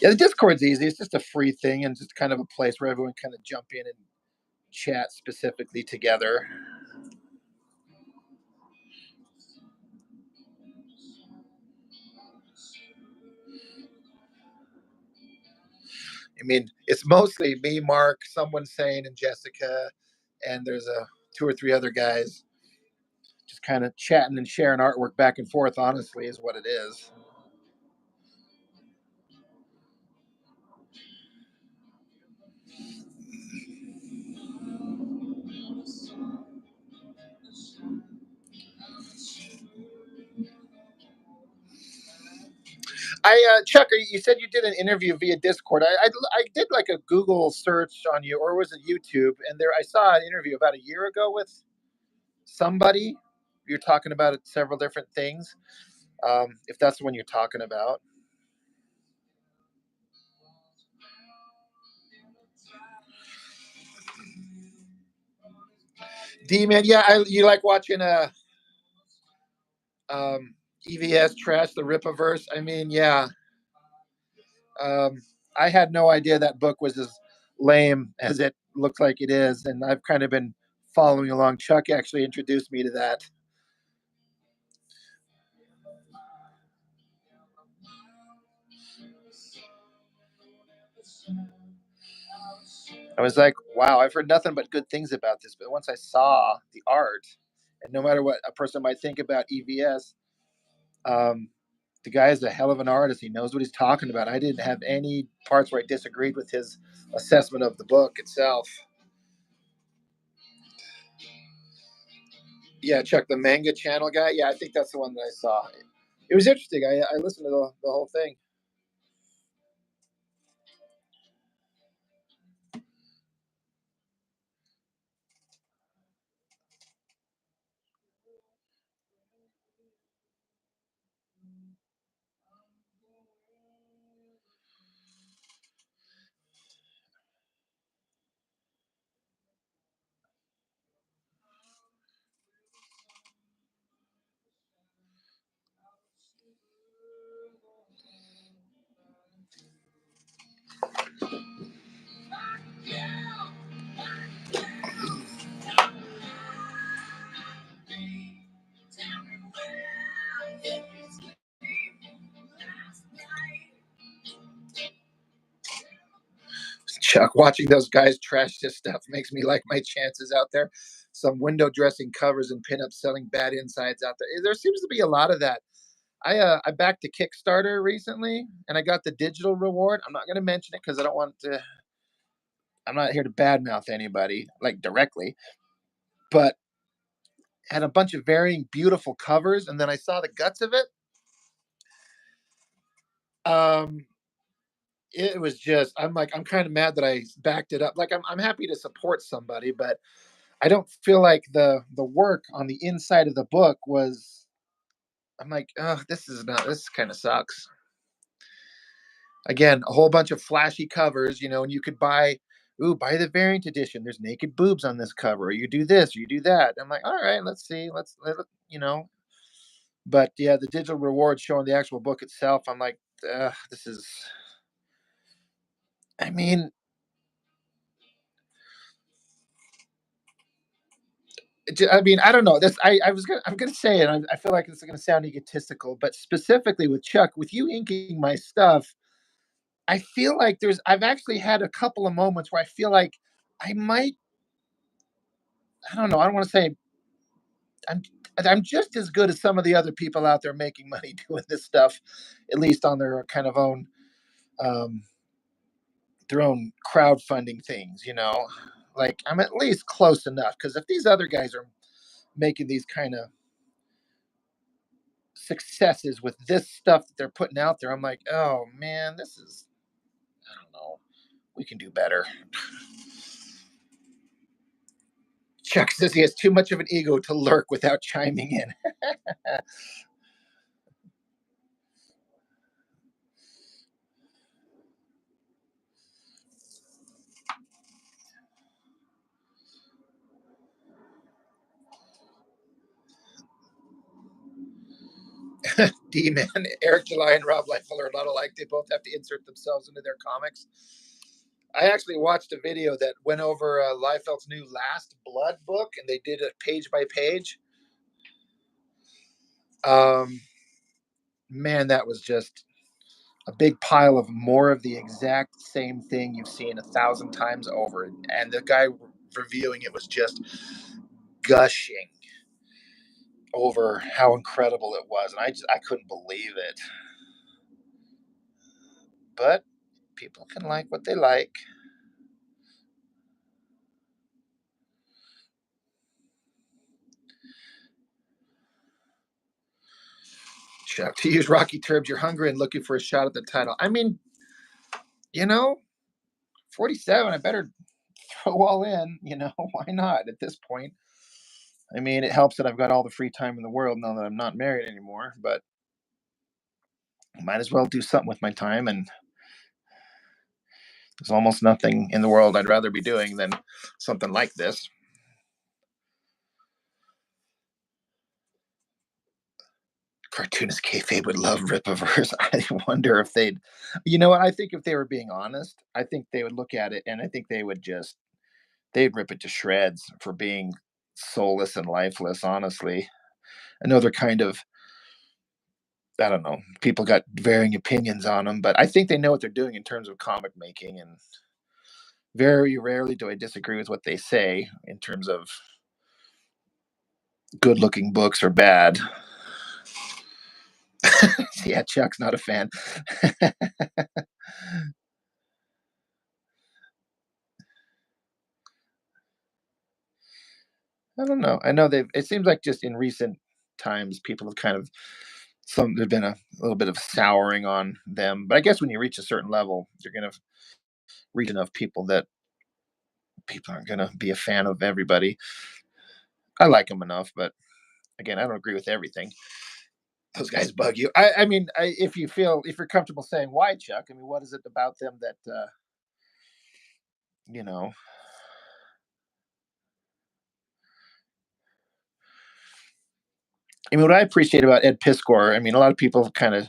Yeah, the Discord's easy. It's just a free thing and just kind of a place where everyone kind of jump in and chat specifically together. I mean, it's mostly me, Mark, someone saying, and Jessica, and there's a two or three other guys just kind of chatting and sharing artwork back and forth. Honestly, is what it is. Chuck, you said you did an interview via Discord. I did like a Google search on you, or was it YouTube? And there I saw an interview about a year ago with somebody. You're talking about several different things. If that's the one you're talking about, D man, yeah, you like watching EVS trash the Ripaverse. I mean, yeah, um, I had no idea that book was as lame as it looks like it is, and I've kind of been following along. Chuck actually introduced me to that. I was like, wow, I've heard nothing but good things about this. But once I saw the art, and no matter what a person might think about EVS, um, the guy is a hell of an artist. He knows what he's talking about. I didn't have any parts where I disagreed with his assessment of the book itself. Yeah, Chuck, the manga channel guy. Yeah, I think that's the one that I saw. It was interesting. I listened to the whole thing. Chuck, watching those guys trash this stuff makes me like my chances out there. Some window dressing covers and pinups selling bad insides out there. There seems to be a lot of that. I backed a Kickstarter recently, and I got the digital reward. I'm not going to mention it because I don't want to. I'm not here to badmouth anybody like directly, but had a bunch of varying beautiful covers, and then I saw the guts of it. Um, it was just I'm like I'm kind of mad that I backed it up. Like I'm happy to support somebody, but I don't feel like the work on the inside of the book was. I'm like, oh, this is not. This kind of sucks. Again, a whole bunch of flashy covers, and you could buy. Ooh, buy the variant edition. There's naked boobs on this cover. Or you do this, or you do that. I'm like, all right, let's see, you know. But yeah, the digital rewards showing the actual book itself. I'm like, this is. I mean, I mean, I don't know. This I'm gonna say it. I feel like it's gonna sound egotistical, but specifically with Chuck, with you inking my stuff, I feel like I've actually had a couple of moments where I feel like I might. I don't know. I don't want to say I'm. I'm just as good as some of the other people out there making money doing this stuff, at least on their kind of own. um, their own crowdfunding things. Like I'm at least close enough because if these other guys are making these kind of successes with this stuff that they're putting out there, I'm like, oh man, this is, I don't know, we can do better. Chuck says he has too much of an ego to lurk without chiming in. D man, Eric July and Rob Liefeld are a lot alike. They both have to insert themselves into their comics. I actually watched a video that went over Liefeld's new Last Blood book, and they did it page by page. Um, Man, that was just a big pile of more of the exact same thing you've seen 1,000 times over. And the guy reviewing it was just gushing over how incredible it was, and I couldn't believe it. But people can like what they like. Chuck, to use Rocky terms, you're hungry and looking for a shot at the title. I mean, you know, 47. I better throw all in. Why not at this point? I mean, it helps that I've got all the free time in the world now that I'm not married anymore. But might as well do something with my time. And there's almost nothing in the world I'd rather be doing than something like this. Cartoonist kayfabe would love Ripaverse. I wonder if they'd, you know what? I think if they were being honest, I think they would look at it and I think they'd rip it to shreds for being soulless and lifeless. Honestly, I know they're kind of, I don't know, people got varying opinions on them, but I think they know what they're doing in terms of comic making. And very rarely do I disagree with what they say in terms of good looking books or bad. Yeah, Chuck's not a fan. I don't know. I know it seems like just in recent times, people have kind of, there's been a little bit of souring on them. But I guess when you reach a certain level, you're going to reach enough people that people aren't going to be a fan of everybody. I like them enough, but again, I don't agree with everything. Those guys bug you. I mean, if you're comfortable saying why, Chuck, I mean, what is it about them that, you know, I mean, what I appreciate about Ed Piskor, I mean, a lot of people kind of,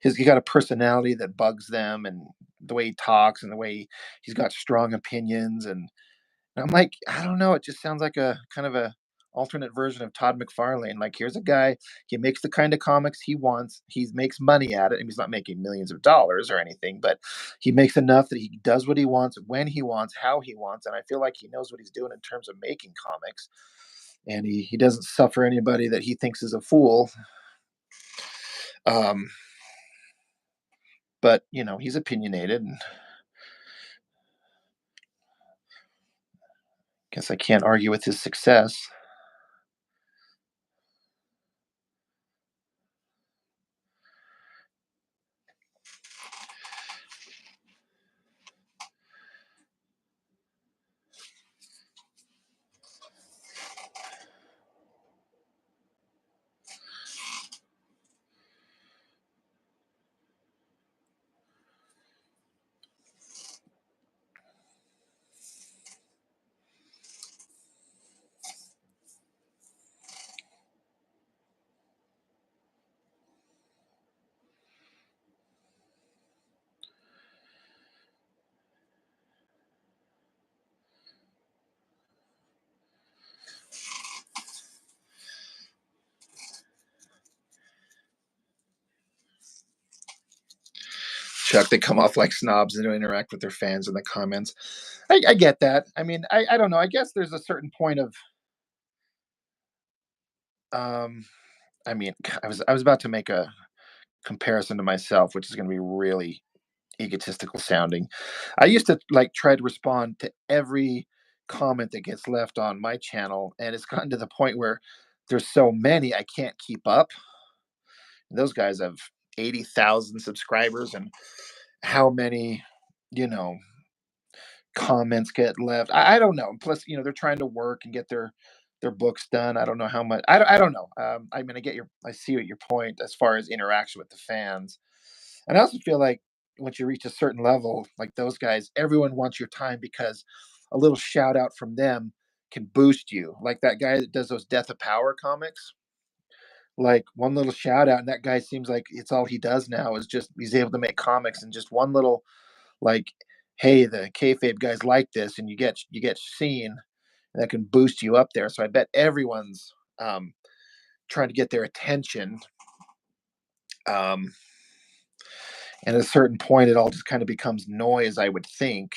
he got a personality that bugs them, and the way he talks and the way he's got strong opinions, and I'm like, I don't know, it just sounds like a kind of a alternate version of Todd McFarlane. Like, here's a guy, he makes the kind of comics he wants, he makes money at it, and he's not making millions of dollars or anything, but he makes enough that he does what he wants, when he wants, how he wants, and I feel like he knows what he's doing in terms of making comics, and he doesn't suffer anybody that he thinks is a fool. Um, but he's opinionated, and guess I can't argue with his success. Chuck, they come off like snobs and don't interact with their fans in the comments. I get that. I mean, I don't know. I guess there's a certain point of, um, I mean, I was about to make a comparison to myself, which is going to be really egotistical sounding. I used to like try to respond to every comment that gets left on my channel, and it's gotten to the point where there's so many I can't keep up. Those guys have 80,000 subscribers, and how many, you know, comments get left. I don't know. Plus, they're trying to work and get their books done. I don't know how much. I don't know. I mean, I see what your point as far as interaction with the fans, and I also feel like once you reach a certain level, like those guys, everyone wants your time because a little shout out from them can boost you. Like that guy that does those Death of Power comics. Like one little shout out, and that guy seems like it's all he does now is just he's able to make comics, and just one little like, hey, the kayfabe guys like this, and you get seen, and that can boost you up there. So I bet everyone's trying to get their attention. Um, and at a certain point, it all just kind of becomes noise, I would think.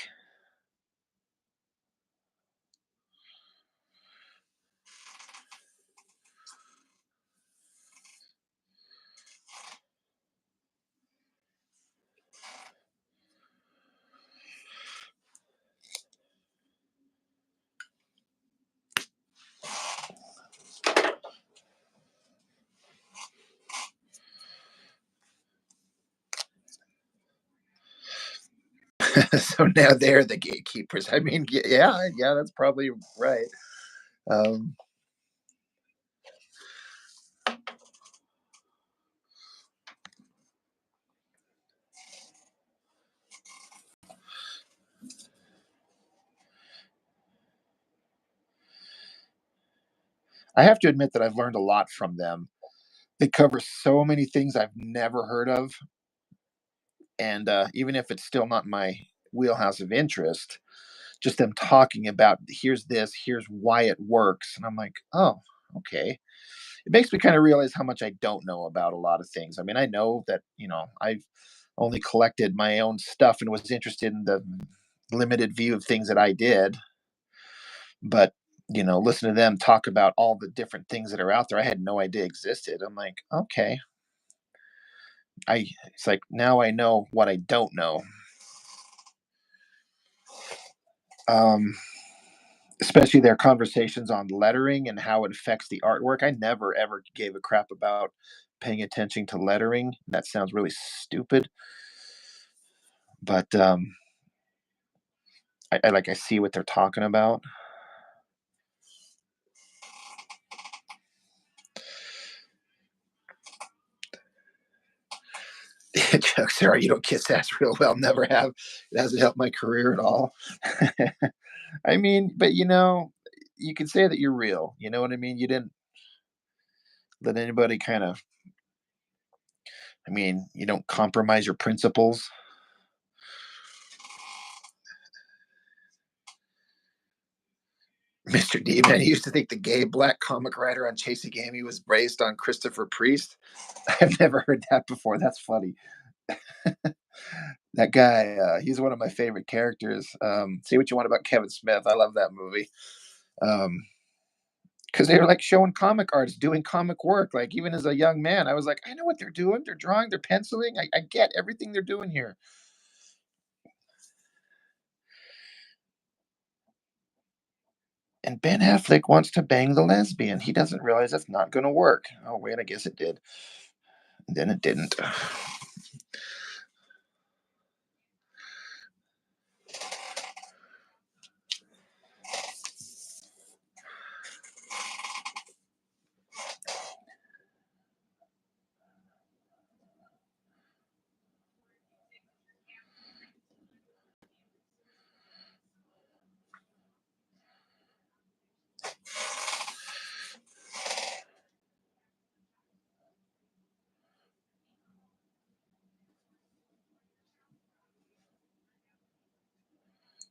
So now they're the gatekeepers. I mean, yeah, yeah, that's probably right. Um, I have to admit that I've learned a lot from them. They cover so many things I've never heard of, and even if it's still not my wheelhouse of interest, just them talking about here's this, here's why it works, and I'm like, oh, okay. It makes me kind of realize how much I don't know about a lot of things. I mean, I know that I've only collected my own stuff and was interested in the limited view of things that I did, but listen to them talk about all the different things that are out there I had no idea existed. I'm like, okay, I it's like now I know what I don't know. Um, Especially their conversations on lettering and how it affects the artwork. I never ever gave a crap about paying attention to lettering. That sounds really stupid, but I see what they're talking about. Jokes are you don't kiss ass real well. Never have. It hasn't helped my career at all. I mean, but you can say that you're real. You know what I mean? You didn't let anybody kind of. I mean, you don't compromise your principles. Mr. D, man, he used to think the gay black comic writer on Chasing Amy was based on Christopher Priest. I've never heard that before. That's funny. That guy, he's one of my favorite characters. Say what you want about Kevin Smith. I love that movie. Because they were like showing comic artists doing comic work. Like even as a young man, I was like, I know what they're doing. They're drawing, they're penciling. I get everything they're doing here. And Ben Affleck wants to bang the lesbian. He doesn't realize that's not going to work. Oh, wait, I guess it did. Then it didn't.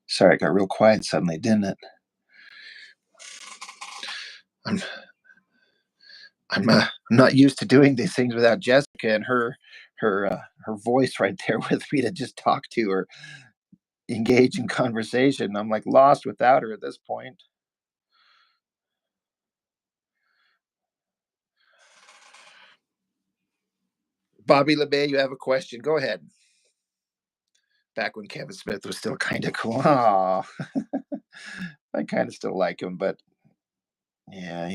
Sorry, it got real quiet suddenly, didn't it? I'm I'm not used to doing these things without Jessica and her voice right there with me to just talk to or engage in conversation. I'm like lost without her at this point. Bobby LeBay, you have a question? Go ahead. back when Kevin Smith was still kind of cool. Aw, I kind of still like him, but yeah,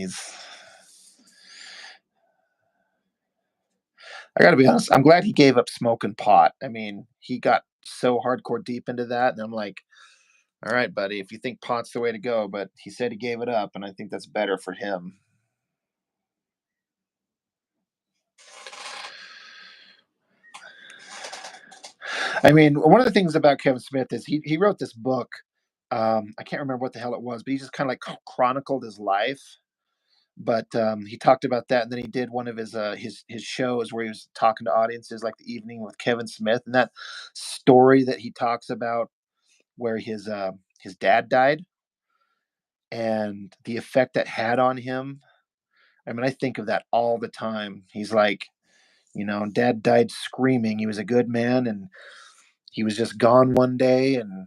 I got to be honest. I'm glad he gave up smoking pot. I mean, he got so hardcore deep into that, and I'm like, all right, buddy, if you think pot's the way to go, but he said he gave it up, and I think that's better for him. I mean, one of the things about Kevin Smith is he wrote this book. I can't remember what the hell it was, but he just kind of like chronicled his life. But he talked about that, and then he did one of his shows where he was talking to audiences, like the evening with Kevin Smith, and that story that he talks about where his dad died and the effect that had on him. I mean, I think of that all the time. He's like, dad died screaming. He was a good man, and he was just gone one day, and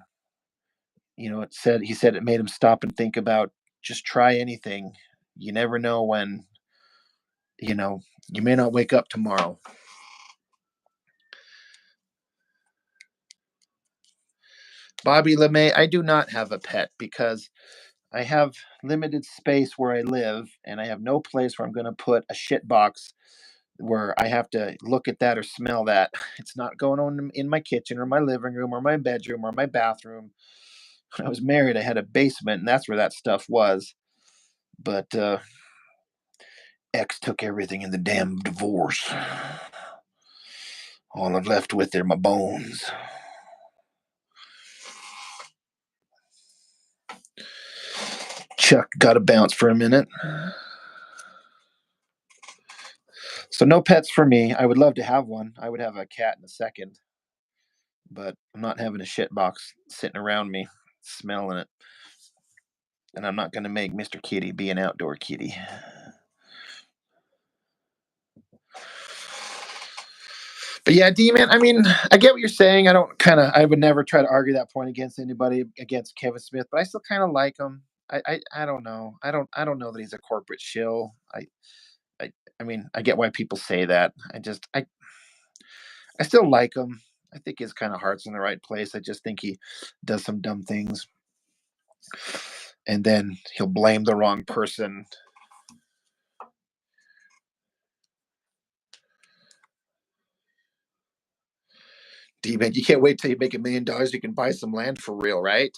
he said it made him stop and think about just try anything. You never know when, you know, you may not wake up tomorrow. Bobby LeMay, I do not have a pet because I have limited space where I live, and I have no place where I'm going to put a shit box where I have to look at that or smell that. It's not going on in my kitchen or my living room or my bedroom or my bathroom. When I was married, I had a basement, and that's where that stuff was. But ex took everything in the damn divorce. All I've left with are my bones. Chuck got to bounce for a minute. So no pets for me. I would love to have one. I would have a cat in a second, but I'm not having a shit box sitting around me, smelling it. And I'm not going to make Mr. Kitty be an outdoor kitty. But yeah, D man, I mean, I get what you're saying. I would never try to argue that point against anybody against Kevin Smith, but I still kind of like him. I don't know. I don't know that he's a corporate shill. I I mean, I get why people say that. I still like him. I think his kind of heart's in the right place. I just think he does some dumb things, and then he'll blame the wrong person. D-man, you can't wait till you make $1 million. You can buy some land for real, right?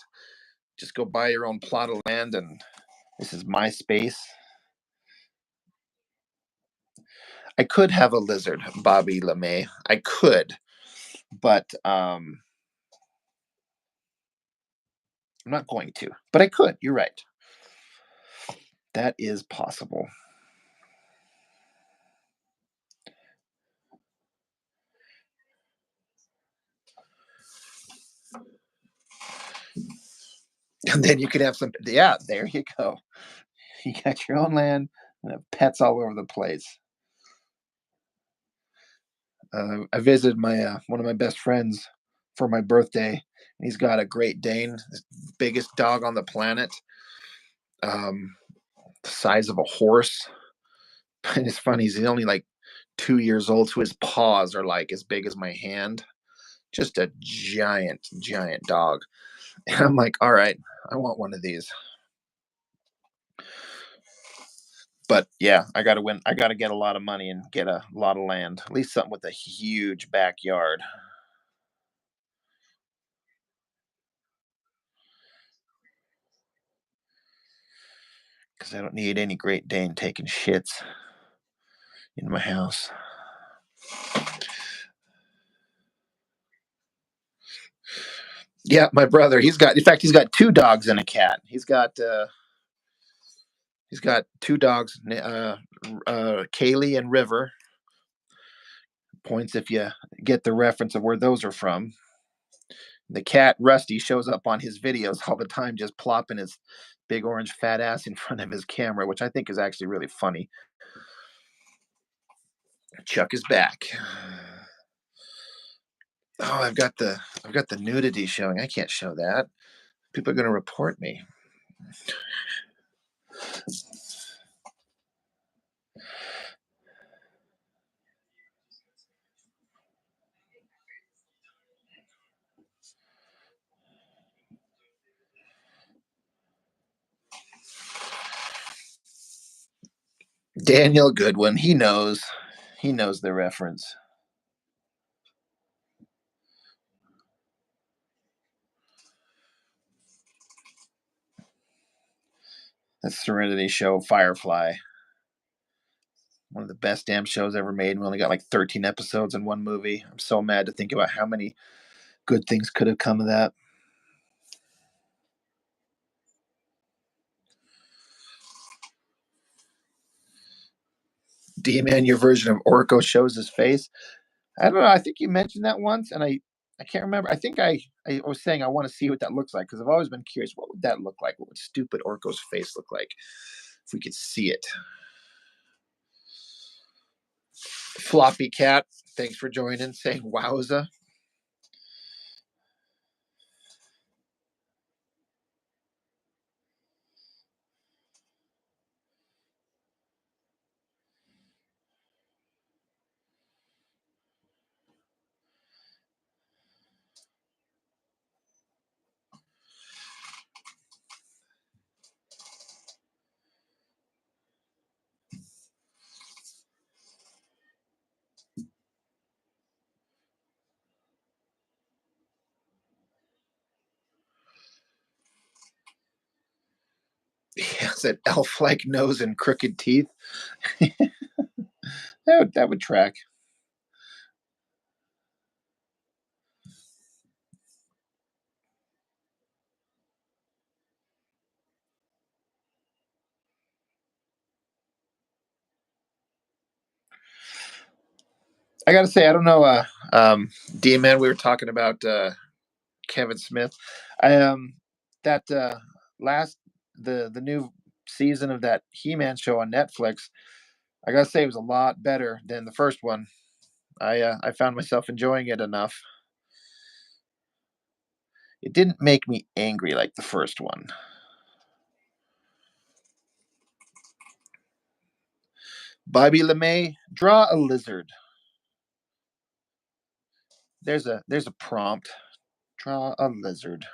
Just go buy your own plot of land, and this is my space. I could have a lizard, Bobby LeMay. I could, but I'm not going to. But I could. You're right. That is possible. And then you could have some. Yeah, there you go. You got your own land and have pets all over the place. I visited my one of my best friends for my birthday, and he's got a Great Dane, the biggest dog on the planet, um, the size of a horse. And it's funny, he's only like 2 years old, so his paws are like as big as my hand. Just a giant, giant dog. And I'm like, all right, I want one of these. But yeah, I got to win. I got to get a lot of money and get a lot of land, at least something with a huge backyard. Because I don't need any Great Dane taking shits in my house. Yeah, my brother. In fact, he's got two dogs and a cat. He's got two dogs, Kaylee and River. Points if you get the reference of where those are from. The cat Rusty shows up on his videos all the time, just plopping his big orange fat ass in front of his camera, which I think is actually really funny. Chuck is back. Oh, I've got the nudity showing. I can't show that. People are going to report me. Daniel Goodwin. He knows. He knows the reference. That Serenity show, Firefly. One of the best damn shows ever made. We only got like 13 episodes in one movie. I'm so mad to think about how many good things could have come of that. D-Man, your version of Orko shows his face. I don't know. I think you mentioned that once, and I can't remember. I think I was saying I want to see what that looks like because I've always been curious. What would that look like? What would stupid Orko's face look like if we could see it? Floppy Cat, thanks for joining. Saying wowza. He has an elf-like nose and crooked teeth. That would track. I gotta say, I don't know. D-Man, we were talking about Kevin Smith. I that last the new season of that He-Man show on Netflix. I gotta say, it was a lot better than the first one. I found myself enjoying it enough. It didn't make me angry like the first one. Bobby LeMay, draw a lizard. There's a prompt. Draw a lizard.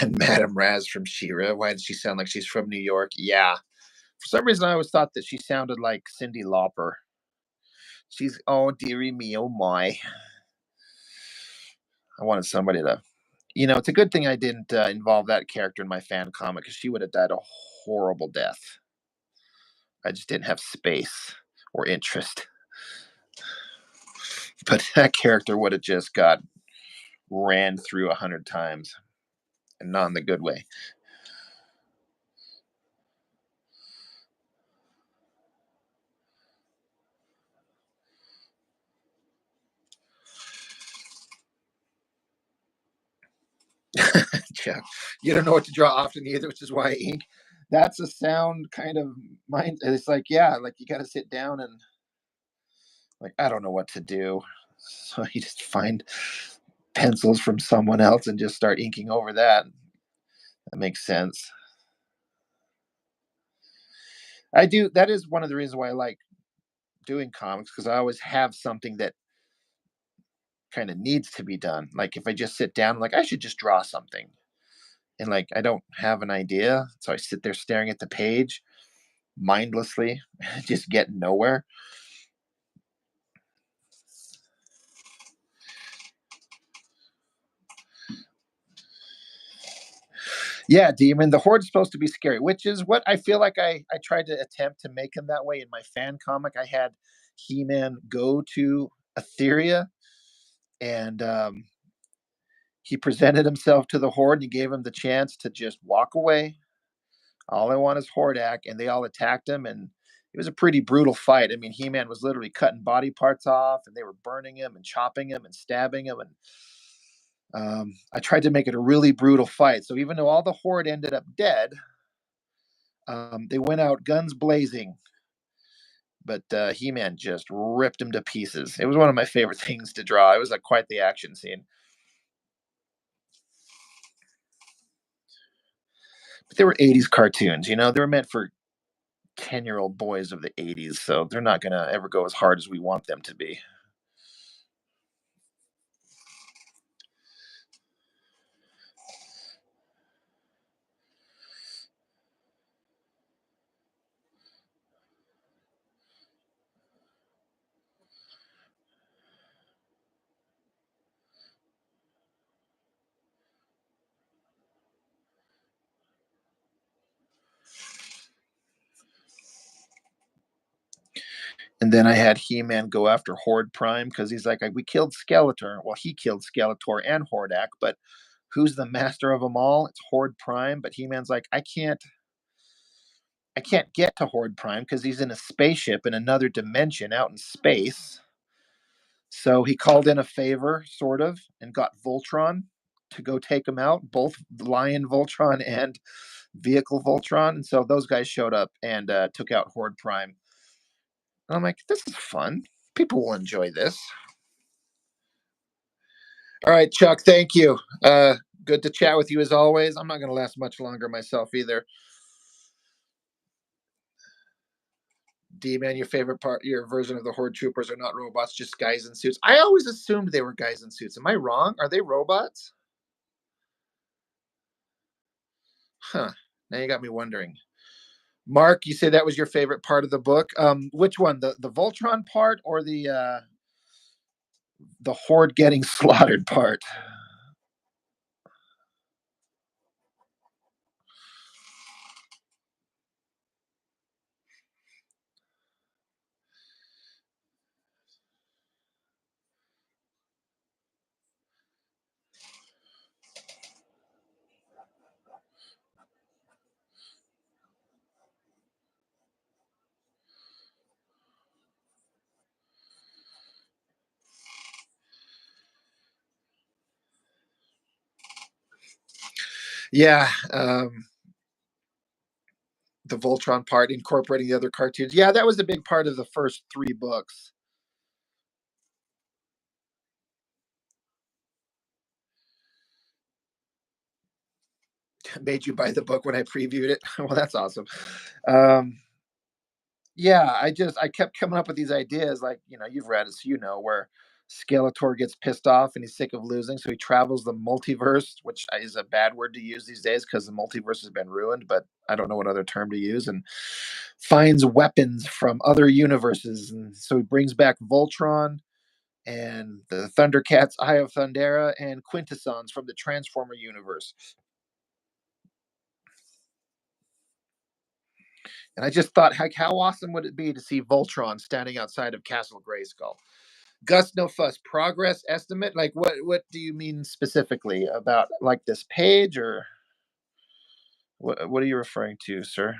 And Madame Raz from Shira. Why does she sound like she's from New York? Yeah. For some reason, I always thought that she sounded like Cyndi Lauper. She's, oh, dearie me, oh my. I wanted somebody to, it's a good thing I didn't involve that character in my fan comic because she would have died a horrible death. I just didn't have space or interest. But that character would have just got ran through 100 times, and not in the good way. Yeah, you don't know what to draw often either, which is why ink. That's a sound kind of mind. It's like, yeah, like you got to sit down and like I don't know what to do, so you just find pencils from someone else and just start inking over that. That makes sense. I do. That is one of the reasons why I like doing comics because I always have something that kind of needs to be done. Like if I just sit down, like I should just draw something, and like I don't have an idea, so I sit there staring at the page mindlessly, just get nowhere. Yeah, Demon. The Horde's supposed to be scary, which is what I feel like I tried to attempt to make him that way in my fan comic. I had He-Man go to Etheria, and he presented himself to the Horde, and he gave him the chance to just walk away. All I want is Hordak, and they all attacked him, and it was a pretty brutal fight. I mean, He-Man was literally cutting body parts off, and they were burning him and chopping him and stabbing him, and I tried to make it a really brutal fight. So even though all the Horde ended up dead, they went out guns blazing, But He-Man just ripped him to pieces. It was one of my favorite things to draw. It was like quite the action scene. But they were 80s cartoons, you know, they were meant for 10-year-old boys of the 80s, so they're not going to ever go as hard as we want them to be. And then I had He-Man go after Horde Prime because he's like, we killed Skeletor. Well, he killed Skeletor and Hordak, but who's the master of them all? It's Horde Prime. But He-Man's like, I can't get to Horde Prime because he's in a spaceship in another dimension out in space. So he called in a favor, sort of, and got Voltron to go take him out, both Lion Voltron and Vehicle Voltron. And so those guys showed up and took out Horde Prime. And I'm like, this is fun. People will enjoy this. All right, Chuck, thank you. Good to chat with you as always. I'm not going to last much longer myself either. D man, your favorite part, your version of the Horde Troopers are not robots, just guys in suits. I always assumed they were guys in suits. Am I wrong? Are they robots? Huh. Now you got me wondering. Mark, you say that was your favorite part of the book. Which one? The Voltron part or the Horde getting slaughtered part? Yeah, the Voltron part incorporating the other cartoons. Yeah, that was a big part of the first three books. Made you buy the book when I previewed it. Well, that's awesome. Um, yeah, I kept coming up with these ideas, like you've read it, so where Skeletor gets pissed off and he's sick of losing, so he travels the multiverse, which is a bad word to use these days because the multiverse has been ruined. But I don't know what other term to use, and finds weapons from other universes, and so he brings back Voltron and the Thundercats, Eye of Thundera, and Quintessons from the Transformer universe. And I just thought, heck, how awesome would it be to see Voltron standing outside of Castle Grayskull? Gus No Fuss progress estimate. Like, what do you mean specifically about like this page, or what are you referring to, sir?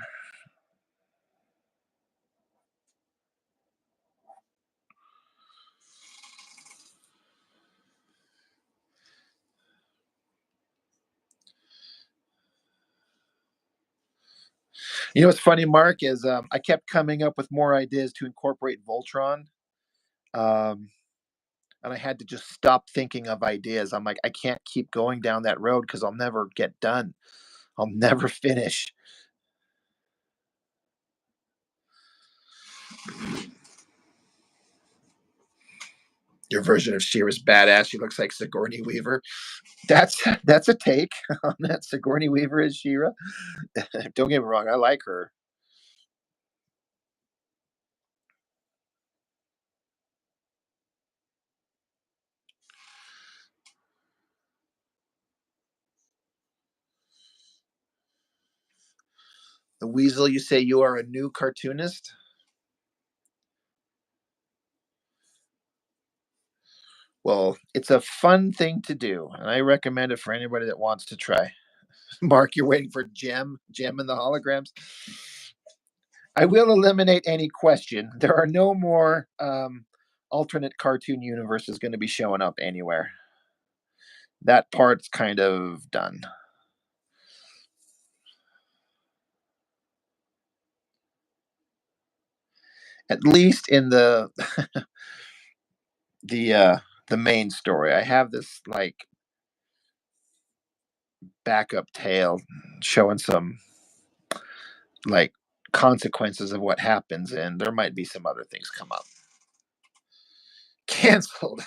You know what's funny, Mark, is I kept coming up with more ideas to incorporate Voltron, um, and I had to just stop thinking of ideas. I'm like, I can't keep going down that road because I'll never get done. I'll never finish. Your version of She-Ra's badass. She looks like Sigourney Weaver. That's a take on that. Sigourney Weaver is She-Ra. Don't get me wrong, I like her. The Weasel, you say you are a new cartoonist? Well, it's a fun thing to do, and I recommend it for anybody that wants to try. Mark, you're waiting for Gem and the holograms. I will eliminate any question. There are no more alternate cartoon universes going to be showing up anywhere. That part's kind of done. At least in the uh the main story. I have this like backup tale showing some like consequences of what happens, and there might be some other things come up. Canceled.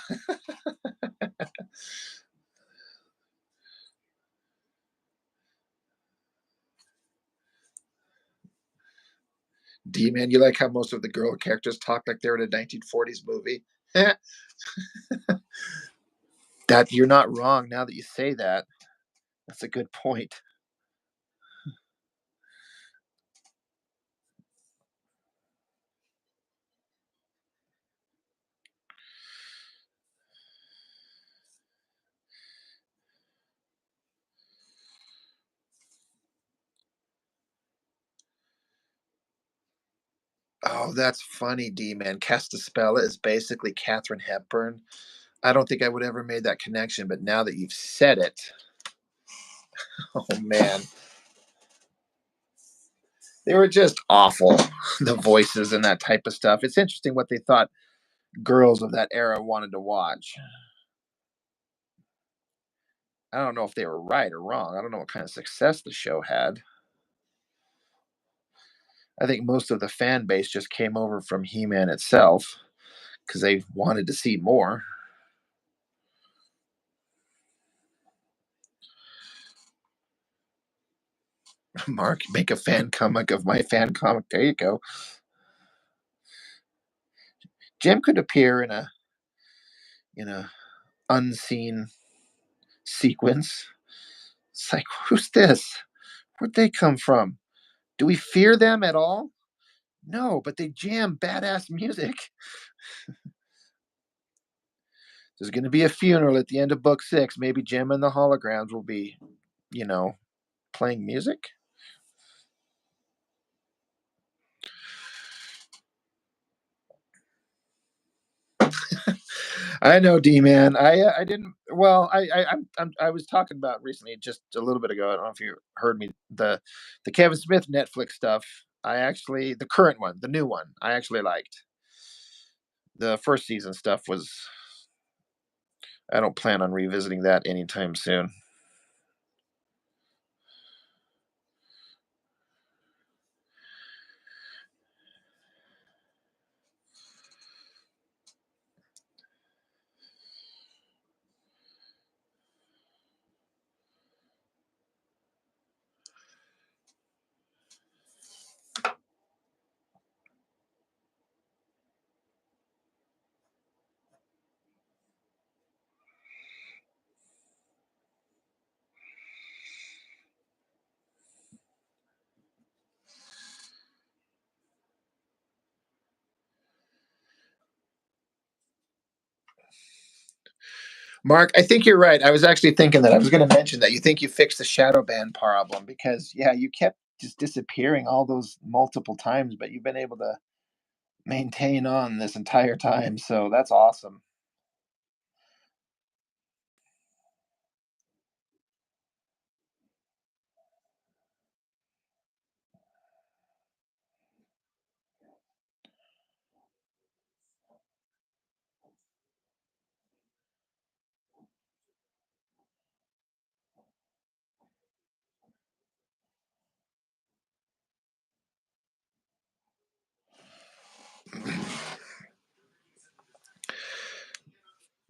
D man, you like how most of the girl characters talk like they're in a 1940s movie? That you're not wrong now that you say that. That's a good point. Oh, that's funny, D man. Castaspella is basically Catherine Hepburn. I don't think I would ever made that connection, but now that you've said it, oh man, they were just awful. The voices and that type of stuff. It's interesting what they thought girls of that era wanted to watch. I don't know if they were right or wrong. I don't know what kind of success the show had. I think most of the fan base just came over from He Man itself because they wanted to see more. Mark, make a fan comic of my fan comic. There you go. Jim could appear in a unseen sequence. It's like, who's this? Where'd they come from? Do we fear them at all? No, but they jam badass music. There's going to be a funeral at the end of book 6. Maybe Jim and the holograms will be, you know, playing music. I know, D man. I didn't. Well, I was talking about recently, just a little bit ago. I don't know if you heard me. The Kevin Smith Netflix stuff. I actually the current one, the new one. I actually liked. The first season stuff was. I don't plan on revisiting that anytime soon. Mark, I think you're right. I was actually thinking that I was going to mention that you think you fixed the shadow ban problem because yeah, you kept just disappearing all those multiple times, but you've been able to maintain on this entire time. So that's awesome.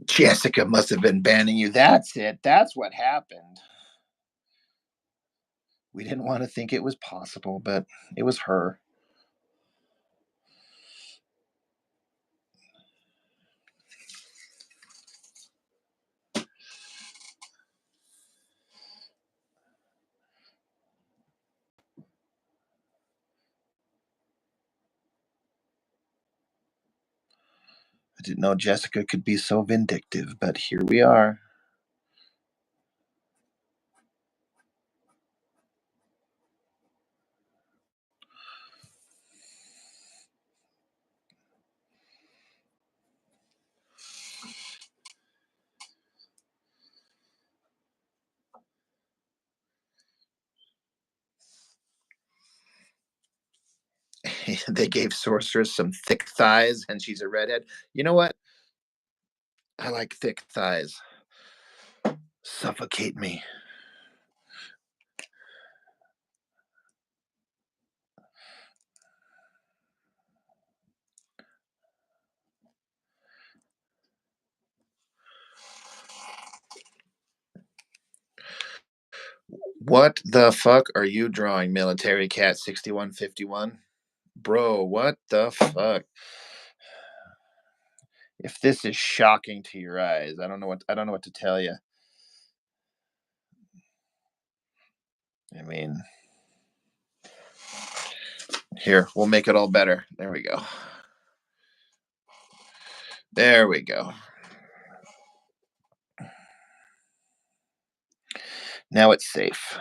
Jessica must have been banning you. That's it. That's what happened. We didn't want to think it was possible, but it was her. I didn't know Jessica could be so vindictive, but here we are. They gave Sorceress some thick thighs, and she's a redhead. You know what? I like thick thighs. Suffocate me. What the fuck are you drawing, Military Cat 6151? Bro, what the fuck? If this is shocking to your eyes, I don't know what to tell you. I mean, here, we'll make it all better. There we go. There we go. Now it's safe.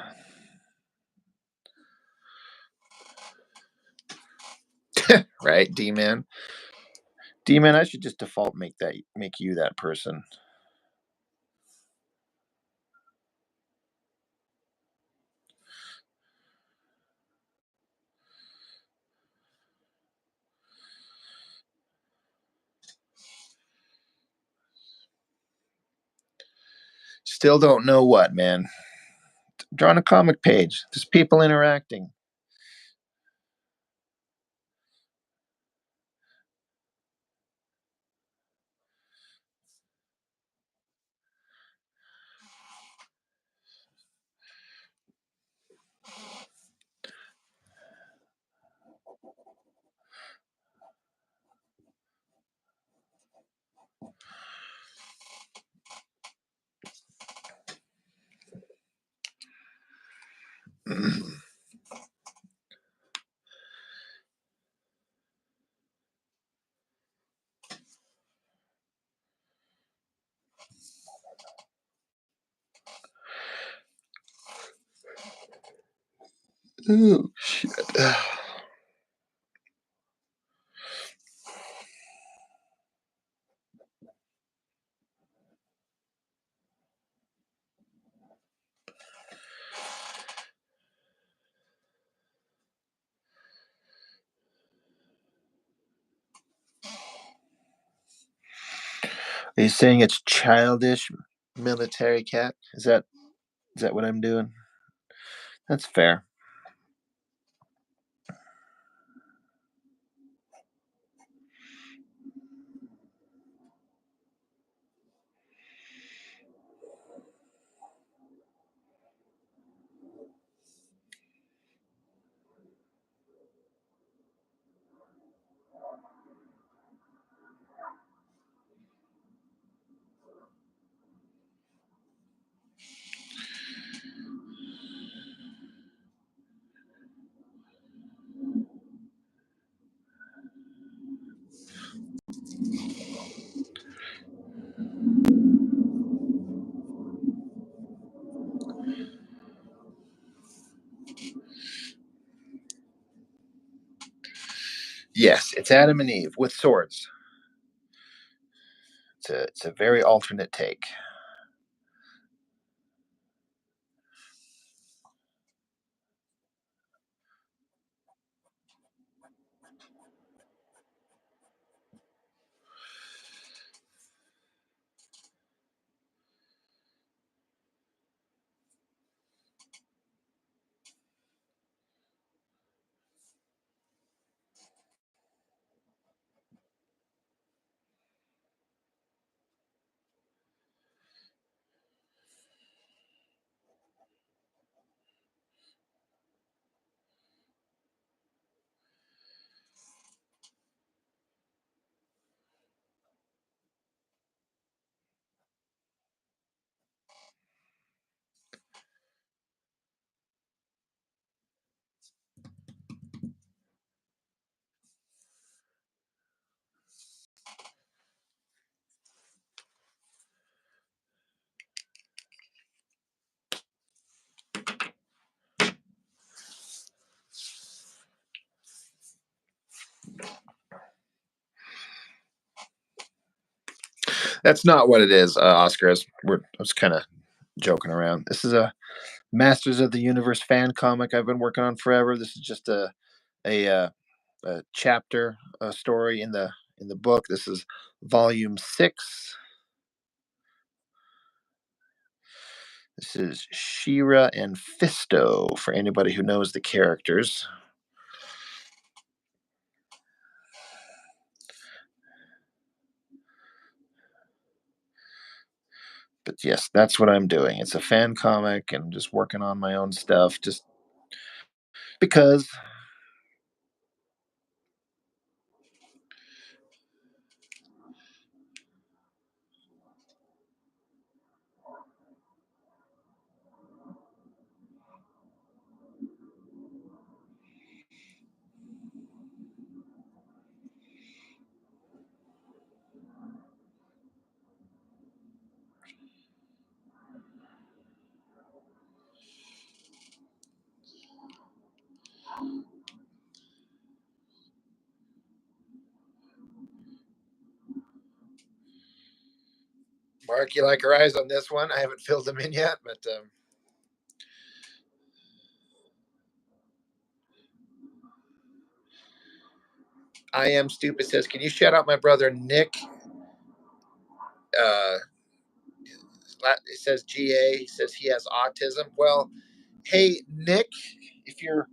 Right, D-Man? D-Man, I should just default make you that person. Still don't know what, man. Drawing a comic page. There's people interacting. Oh shit. Are you saying it's childish, Military Cat? Is that what I'm doing? That's fair. Yes, it's Adam and Eve with swords. It's a very alternate take. That's not what it is, Oscar. I was kind of joking around. This is a Masters of the Universe fan comic I've been working on forever. This is just a chapter story in the book. This is volume 6. This is Shira and Fisto for anybody who knows the characters. But yes, that's what I'm doing. It's a fan comic and just working on my own stuff just because. Mark, you like her eyes on this one? I haven't filled them in yet, but I am stupid says, can you shout out my brother Nick? Uh, it says GA. He says he has autism. Well, hey Nick, if you're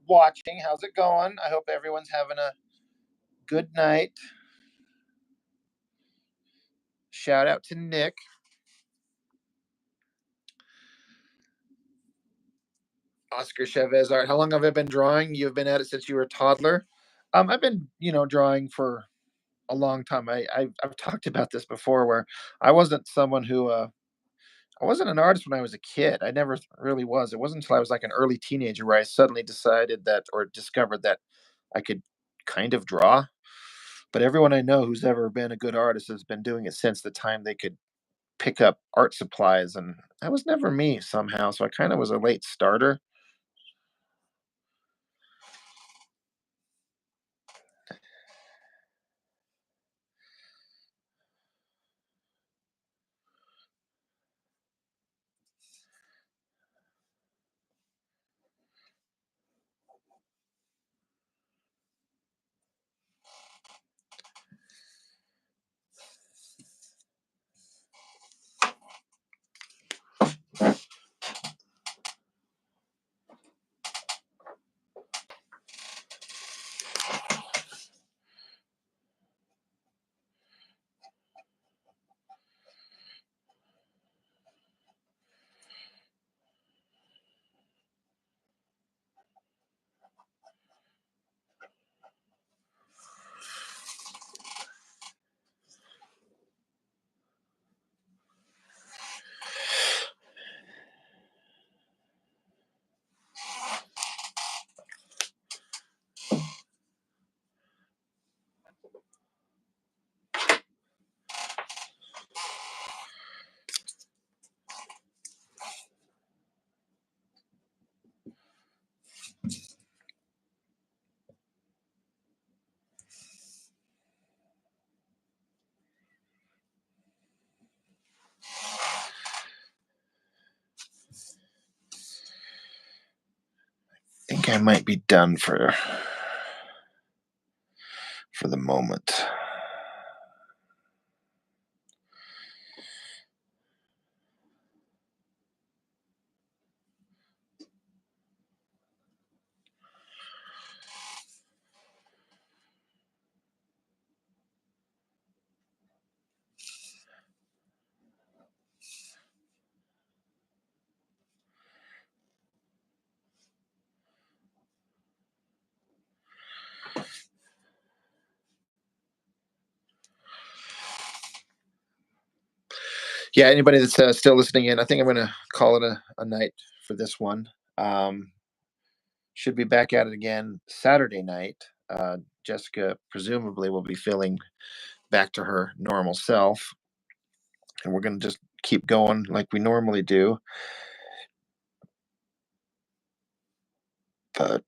watching, how's it going? I hope everyone's having a good night. Shout out to Nick. Oscar Chavez art. How long have I been drawing? You've been at it since you were a toddler. I've been, drawing for a long time. I've talked about this before, where I wasn't someone who I wasn't an artist when I was a kid. I never really was. It wasn't until I was like an early teenager where I suddenly decided that or discovered that I could kind of draw. But everyone I know who's ever been a good artist has been doing it since the time they could pick up art supplies, and that was never me somehow. So I kind of was a late starter. I think I might be done for the moment. Yeah, anybody that's still listening in, I think I'm going to call it a night for this one. Um, should be back at it again Saturday night. Jessica presumably will be feeling back to her normal self, and we're going to just keep going like we normally do. But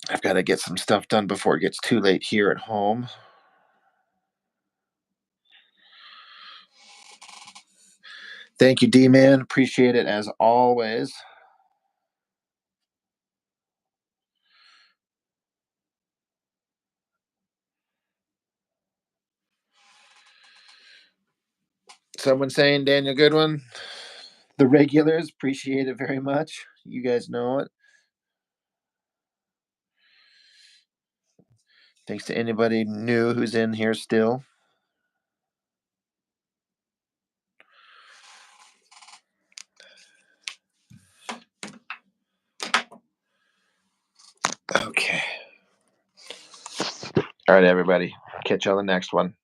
I've got to get some stuff done before it gets too late here at home. Thank you, D Man. Appreciate it as always. Someone saying Daniel Goodwin. The regulars appreciate it very much. You guys know it. Thanks to anybody new who's in here still. Okay. All right, everybody. Catch you on the next one.